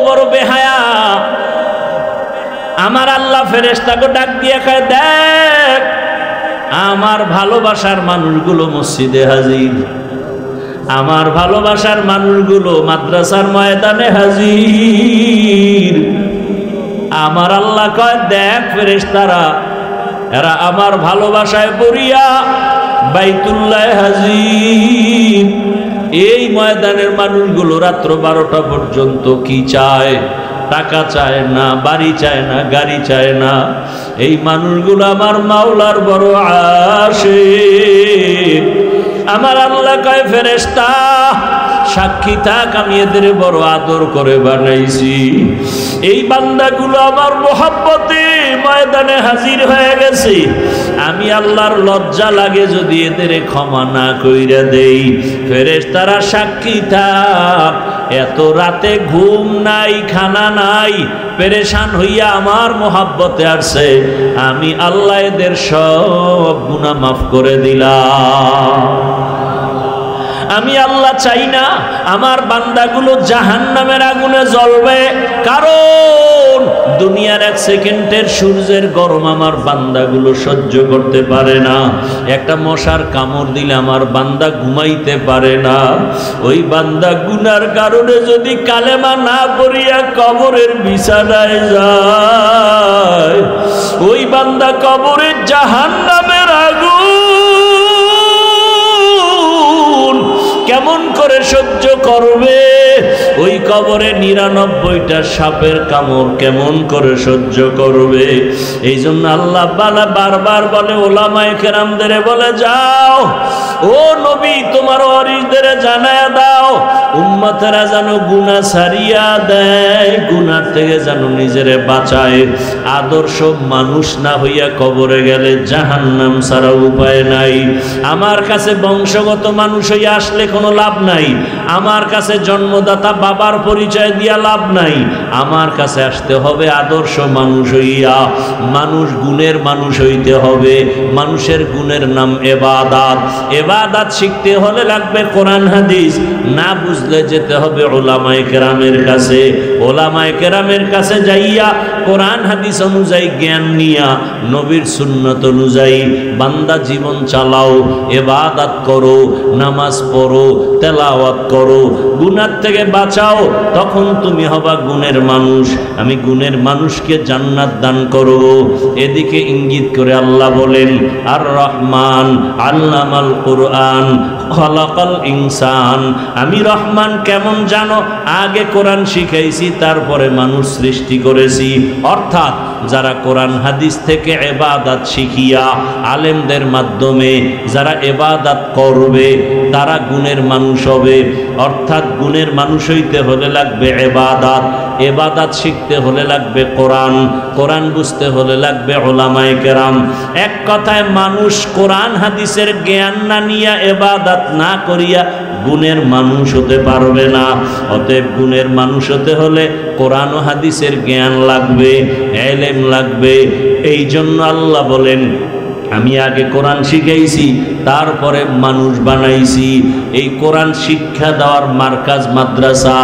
বড় বেহায়া। আমার আল্লাহ ফেরেশতাকে ডাক দিয়ে কয়, দেখ আমার ভালোবাসার মানুষগুলো মসজিদে হাজির, আমার ভালোবাসার মানুষগুলো মাদ্রাসার ময়দানে হাজির। আমার আল্লাহ কয়, দেখ ফেরেশতারা, এরা আমার ভালোবাসায় পড়িয়া বাইতুল্লাহ হাজির। এই ময়দানের মানুষগুলো রাত্র 12টা পর্যন্ত কি চায়? টাকা চায় না, বাড়ি চায় না, গাড়ি চায় না। এই মানুষগুলো আমার মাওলার বড় আশিক। আমার আল্লাহ কয়, ফেরেশতা সাক্ষী থাক, আমি এদের বড় আদর করে বানাইছি। এই বান্দাগুলো আমার মোহাব্বতে ময়দানে হাজির হয়ে গেছে। আমি আল্লাহর লজ্জা লাগে যদি এদের ক্ষমা না কইরা দেই। ফেরেশতারা সাক্ষী থাক, এত রাতে ঘুম নাই, খানা নাই, পেরেশান হইয়া আমার মোহাব্বতে আসছে। আমি আল্লাহ এদের সব গুনাহ মাফ করে দিলাম। আমি আল্লাহ চাই না আমার বান্দাগুলো জাহান্নামের আগুনে জ্বলবে, কারণ দুনিয়ার 1 সেকেন্ডের সূর্যের গরম আমার বান্দাগুলো সহ্য করতে পারে না। একটা মশার কামড় দিলে আমার বান্দা ঘুমাইতে পারে না। ওই বান্দা গুনার কারণে যদি কালেমা না পড়িয়া কবরের বিছানায় যায়, ওই বান্দা কবরের জাহান্নামের আগুন কেমন করে সহ্য করবে? ওই কবরে 99টা সাপের কামড় কেমন করে সহ্য করবে? এই জন্য আল্লাহ বারবার বলে, ওলামায়ে কেরামদের বলে, যাও ও নবী, তোমার ওয়ারিসদের জানায়া দাও, উম্মতেরা যেন গুনাহ ছাড়িয়া দেয়, গুনাহ থেকে যেন নিজেরে বাঁচায়। আদর্শ মানুষ না হইয়া কবরে গেলে জাহান্নাম ছাড়া উপায় নাই। আমার কাছে বংশগত মানুষ হইয়া আসলে কোনো লাভ নাই, আমার কাছে জন্মদাতা বাবার পরিচয় দিয়া লাভ নাই। আমার কাছে আসতে হবে আদর্শ মানুষ হইয়া। মানুষ গুণের মানুষ হইতে হবে। মানুষের গুণের নাম ইবাদত। ইবাদত শিখতে হলে লাগবে কোরআন হাদিস, না বুঝলে যেতে হবে উলামায়ে কেরামের কাছে। উলামায়ে কেরামের কাছে যাইয়া কোরআন হাদিস অনুযায়ী জ্ঞান নিয়া নবীর সুন্নত অনুযায়ী বান্দা জীবন চালাও, ইবাদত করো, নামাজ পড়ো, তেলাওয়াত করো, গুনাহ থেকে বাঁচাও, তখন তুমি হবা গুণের মানুষ। আমি গুণের মানুষকে জান্নাত দান করব। এদিকে ইঙ্গিত করে আল্লাহ বলেন, আর রহমান আল্লামাল কুরআন খলাকাল ইনসান। আমি রহমান কেমন জানো? আগে কোরআন শিখাইছি, তারপরে মানুষ সৃষ্টি করেছি। অর্থাৎ যারা কোরআন হাদিস থেকে ইবাদত শিখিয়া আলেমদের মাধ্যমে যারা ইবাদত করবে, তারা গুণের মানুষ হবে। অর্থাৎ গুণের মানুষ হইতে হলে লাগবে ইবাদত, ইবাদত শিখতে হলে লাগবে কোরআন, কোরআন বুঝতে হলে লাগবে উলামায়ে কেরাম। এক কথায় মানুষ কোরআন হাদিসের জ্ঞান না নিয়া ইবাদত না করিয়া গুণের মানুষ হতে পারবে না। অতএব গুণের মানুষ হতে হলে কোরআন ও হাদিসের জ্ঞান লাগবে, ইলম লাগবে। এই জন্য আল্লাহ বলেন, আমি আগে কোরআন শিখাইছি, তারপরে মানুষ বানাইছি। এই কোরআন শিক্ষা দেওয়ার মার্কাজ মাদ্রাসা,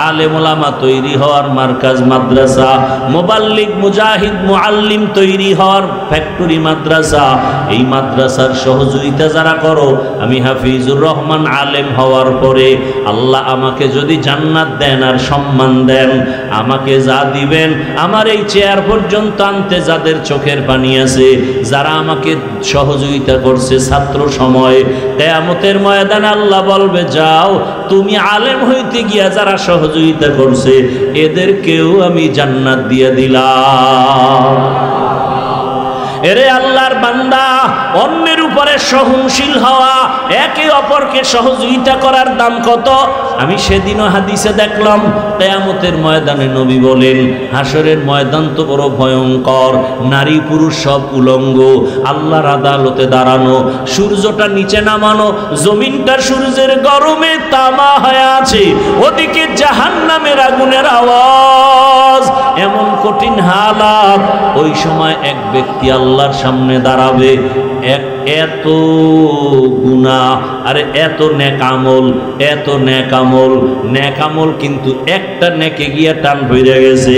আলেম ওলামা তৈরি হওয়ার মার্কাজ মাদ্রাসা, মুবাল্লিগ মুজাহিদ মুআল্লিম তৈরি হওয়ার ফ্যাক্টরি মাদ্রাসা। এই মাদ্রাসার সহযোগিতা যারা করো, আমি হাফিজুর রহমান আলেম হওয়ার পরে আল্লাহ আমাকে যদি জান্নাত দেন আর সম্মান দেন, আমাকে যা দিবেন, আমার এই চেয়ার পর্যন্ত আনতে যাদের চোখের পানি আছে, যারা আমাকে সহযোগিতা করছে ছাত্র সময়, কিয়ামতের ময়দানে আল্লাহ বলবে, যাও তুমি আলেম হইতে গিয়া যারা সহযোগিতা করছে এদেরকেও আমি জান্নাত দিয়ে দিলাম। এরে আল্লাহর বান্দা, অন্যের উপরে সহনশীল হওয়া, একে অপরকে সহযোগিতা করার দাম কত? আমি সেদিনও হাদিসে দেখলাম, কিয়ামতের ময়দানে নবী বলেন, হাসরের ময়দান তো বড় ভয়ঙ্কর, নারী পুরুষ সব উলঙ্গ, আল্লাহর আদালতে দাঁড়ানো, সূর্যটা নিচে নামানো, জমিনটা সূর্যের গরমে তামা হয়ে আছে, ওদিকে জাহান্নামের আগুনের আওয়াজ, এমন কঠিন হালাত। ওই সময় এক ব্যক্তি আল্লাহর সামনে দাঁড়াবে, এত গুনাহ আর এত নেক আমল, এত নেক আমল, নেক আমল কিন্তু একটা নেকে গিয়া টান ভরে গেছে।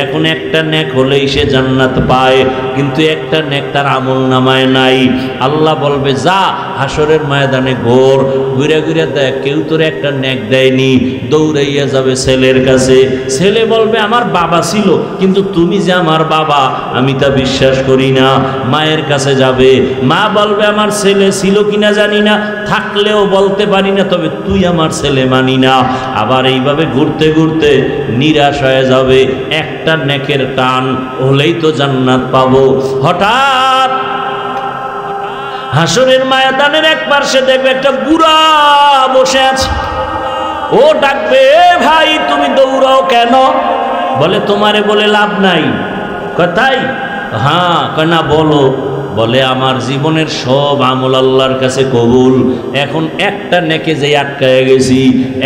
এখন একটা নেক হলেই সে জান্নাত পায়, কিন্তু একটা নেক তার আমল নামায় নাই। আল্লাহ বলবে যা হাসরের ময়দানে ঘোর, ঘুরে ঘুরে দেখ কেউ তোর একটা নেক দেয়নি। দৌড়াইয়া যাবে ছেলের কাছে, ছেলে বলবে আমার বাবা ছিল, কিন্তু তুমি যে আমার বাবা আমি তা বিশ্বাস করি না। মায়ের কাছে যাবে, মা বলবে আমার ছেলে ছিল কিনা জানি না, থাকলেও বলতে পারি না, তবে তুই আমার ছেলে মানি না। আবার এইভাবে ঘুরতে ঘুরতে নিরাশ হয়ে যাবে, একটা নেকের টান হলেই তো জান্নাত পাবো। হঠাৎ হাসরের ময়দানের এক পাশে দেখবে একটা বুড়া বসে আছে। ও ডাকবে, ভাই তুমি দৌড়াও কেন? বলে তোমারে বলে লাভ নাই। কথাই হ্যাঁ না বলো। বলে আমার জীবনের সব আমল আল্লাহর কাছে কবুল, এখন একটা নেকে যে আটকায় গেছি,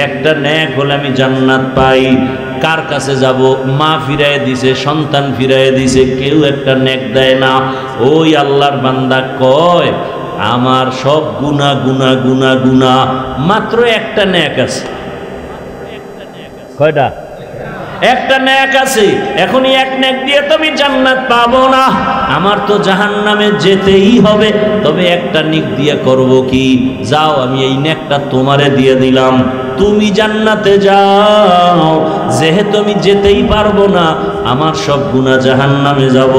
একটা নেক হলে আমি জান্নাত পাই। কার কাছে যাব? মা ফিরাই দিছে, সন্তান ফিরাই দিছে, কেউ একটা নেক দেয় না। ওই আল্লাহর বান্দা কয় আমার সব গুনাহ গুনাহ গুনাহ গুনাহ, মাত্র একটা নেক আছে। কয়টা? একটা নেক আছে। এখনই এক নেক দিয়ে তো আমি জান্নাত পাবো না, আমার তো জাহান্নামে যেতেই হবে। তবে একটা নেক দিয়ে করব কি? যাও আমি এই নেকটা তোমারে দিয়ে দিলাম, তুমি জান্নাতে যাও। যেহেতু আমি যেতেই পারবো না, আমার সব গুনাহ জাহান্নামে যাব,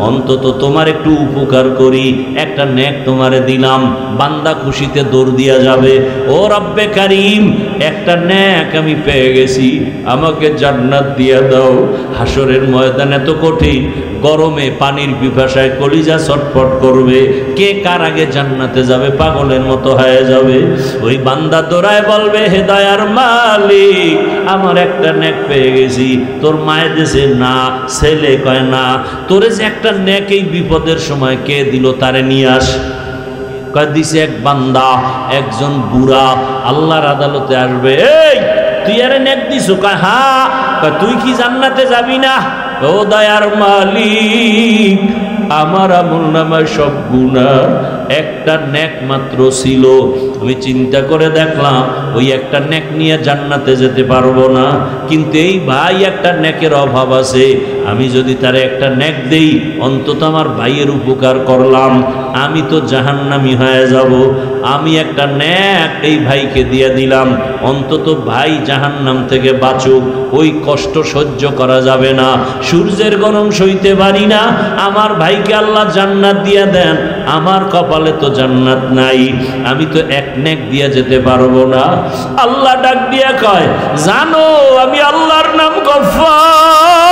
অন্তত তোমার একটু উপকার করি, একটা নেক তোমারে দিলাম। বান্দা খুশিতে দৌড় দিয়া যাবে, ও রব্বে কারিম একটা নেক আমি পেয়ে গেছি, আমাকে জান্নাত দিয়া দাও। হাসরের ময়দান এত কঠিন, গরমে পানির পিপাসায় কলিজা ছটফট করবে, কে কার আগে জান্নাতে যাবে পাগলের মতো হয়ে যাবে। ওই বান্দা দৌড়ায় বলবে হে দয়ার মালিক আমার একটা নেক পেয়ে গেছি। তোর মায়ের দেশে না, ছেলে কয় না, তোরে যে একটা নেক এই বিপদের সময় কে দিল তারে নিয়ে আস। কয় দিছে এক বান্দা, একজন বুড়া আল্লাহর আদালতে আসবে। এই তুই আরে নেক দিস? কয় হ্যাঁ। কয় তুই কি জান্নাতে যাবি না? ও দয়ার মালিক আমার আমলনামায় সব গুনাহ, একটা নেক মাত্র ছিল। আমি চিন্তা করে দেখলাম ওই একটা নেক নিয়ে জান্নাতে যেতে পারবো না, কিন্তু এই ভাই একটা নেকের অভাব আছে, আমি যদি তারে একটা নেক দেই অন্তত আমার ভাইয়ের উপকার করলাম, আমি তো জাহান্নামী হয়ে যাব। আমি একটা নেক এই ভাইকে দিয়ে দিলাম, অন্তত ভাই জাহান্নাম থেকে বাঁচুক। ওই কষ্ট সহ্য করা যাবে না, সূর্যের গরম সইতে পারি না, আমার ভাইকে আল্লাহ জান্নাত দিয়ে দেন, আমার কপালে তো জান্নাত নাই, আমি তো এক নেক দিয়ে যেতে পারবো না। আল্লাহ ডাক দিয়া কয় জানো আমি আল্লাহর নাম গফফার,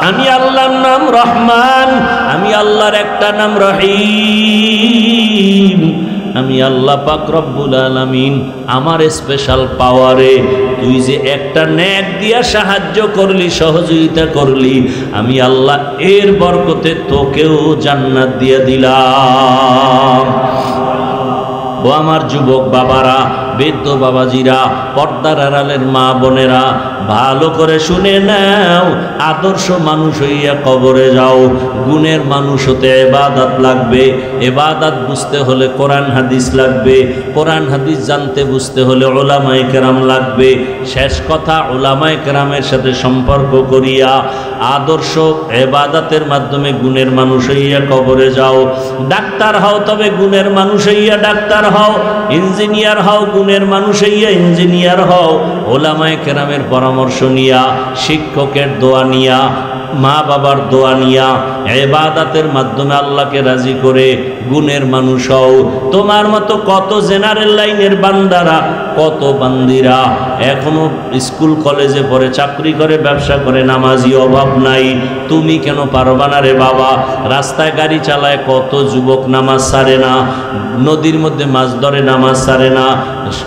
আমি আল্লাহর নাম রহমান, আমি আল্লাহর একটা নাম রহিম, আমি আল্লাহ পাক রব্বুল আলামিন। আমার স্পেশাল পাওয়ারে তুই যে একটা নেক দিয়া সাহায্য করলি, সহযোগিতা করলি, আমি আল্লাহ এর বরকতে তোকেও জান্নাত দিয়ে দিলাম। ও আমার যুবক বাবারা, বৃদ্ধ বাবাজিরা, পর্দার আড়ালের মা বোনেরা, ভালো করে শুনে নাও, আদর্শ মানুষ হইয়া কবরে যাও। গুণের মানুষ হতে ইবাদত লাগবে, ইবাদত বুঝতে হলে কোরআন হাদিস লাগবে, কোরআন হাদিস জানতে বুঝতে হলে উলামায়ে কেরাম লাগবে। শেষ কথা, উলামায়ে কেরামের সাথে সম্পর্ক করিয়া আদর্শ ইবাদতের মাধ্যমে গুণের মানুষ হইয়া কবরে যাও। ডাক্তার হও তবে গুণের মানুষ হইয়া ডাক্তার হও, ইঞ্জিনিয়ার হও গুণের মানুষ হইয়া ইঞ্জিনিয়ার হও। উলামায়ে কেরামের পরামর্শ নিয়া, শিক্ষকের দোয়া নিয়া, মা বাবার দোয়া নিয়া, ইবাদতের মাধ্যমে আল্লাহকে রাজি করে গুণের মানুষ হও। তোমার মতো কত জেনারেল লাইনের বান্দারা, কত বান্দিরা এখনো স্কুল কলেজে পড়ে, চাকরি করে, ব্যবসা করে, নামাজি অভাব নাই। তুমি কেন পারবা না রে বাবা? রাস্তায় গাড়ি চালায় কত যুবক নামাজ ছাড়ে না, নদীর মধ্যে মাছ ধরে নামাজ ছাড়ে না,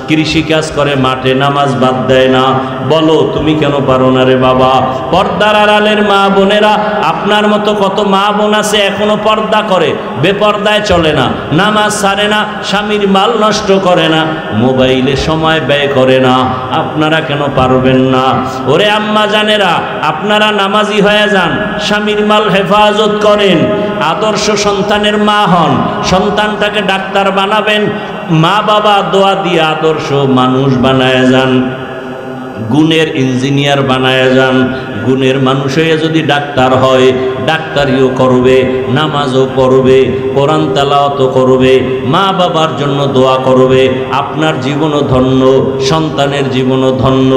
কৃষি কাজ করে মাঠে নামাজ বাদ দেয় না। বলো তুমি কেন পারো না রে বাবা? পর্দার আড়ালের মা বোনেরা, আপনার মতো কত মা বোন আছে এখনো পর্দা করে, বেপর্দায় চলে না, নামাজ ছাড়ে না, স্বামীর মাল নষ্ট করে না, মোবাইলে সময় ব্যয় করে না। আপনারা কেন পারবেন না? ওরে আম্মা জানেরা, আপনারা নামাজি হয়ে যান, স্বামীর মাল হেফাজত করেন, আদর্শ সন্তানের মা হন, সন্তানটাকে ডাক্তার বানাবেন, মা বাবা দোয়া দিয়ে আদর্শ মানুষ বানায় যান, গুণের ইঞ্জিনিয়ার বানায় যান। গুণের মানুষ হয়ে যদি ডাক্তার হয়, ডাক্তারিও করবে, নামাজও পড়বে, কোরআন তেলাওয়াতও করবে, মা বাবার জন্য দোয়া করবে, আপনার জীবনও ধন্য, সন্তানের জীবনও ধন্য।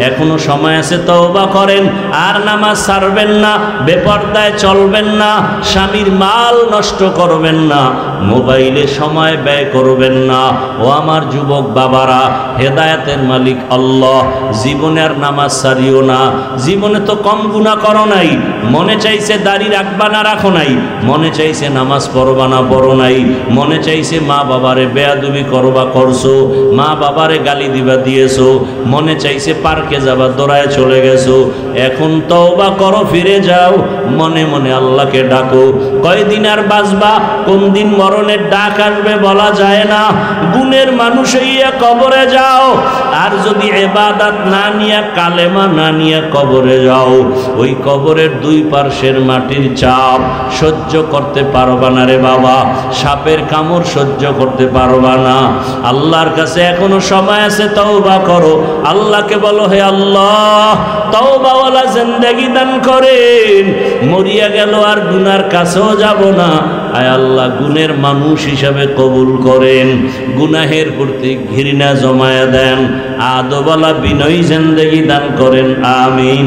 এখনো সময় আছে, তওবা করেন, আর নামাজ ছাড়বেন না, বেপরদায় চলবেন না, স্বামীর মাল নষ্ট করবেন না, মোবাইলে সময় ব্যয় করবেন না। ও আমার যুবক বাবারা, হেদায়েতের মালিক আল্লাহ, জীবনে আর নামাজ ছাড়িও না। জীবনে তো কম গুনাহ করো নাই, মনে চাইছে দাড়ি রাখবা না রাখো নাই, মনে চাইছে নামাজ পড়বা না পড়ো নাই, মনে চাইছে মা বাবারে বেয়াদবি করবা করছো, মা বাবারে গালি দিবা দিয়েছো, মনে চাইছে পার্কে যাবা দৌড়ায় চলে গেছো। এখন তওবা করো, ফিরে যাও, মনে মনে আল্লাহকে ডাকো। কয়দিন আর বাঁচবা, কোন দিন মরণের ডাক আসবে বলা যায় না। গুণের মানুষ হইয়া কবরে যাও, আর যদি ইবাদত না নিয়া, কালেমা না নিয়া কবরে যাও, ওই কবরের দুই পার্শ্বের মাটির চাপ সহ্য করতে পারবা না রে বাবা, সাপের কামড় সহ্য করতে পারবা না। আল্লাহর কাছে এখনো সময় আছে, তওবা করো। আল্লাহকে বলো, হে আল্লাহ, তওবাওয়ালা জিন্দেগি দান করেন, মরিয়া গেল আর গুনার কাছেও যাব না। আয় আল্লাহ, গুণের মানুষ হিসাবে কবুল করেন, গুনাহের প্রতি ঘৃণা জমায়া দেন, আদবওয়ালা বিনয়ী জিন্দেগি দান করেন, আমিন।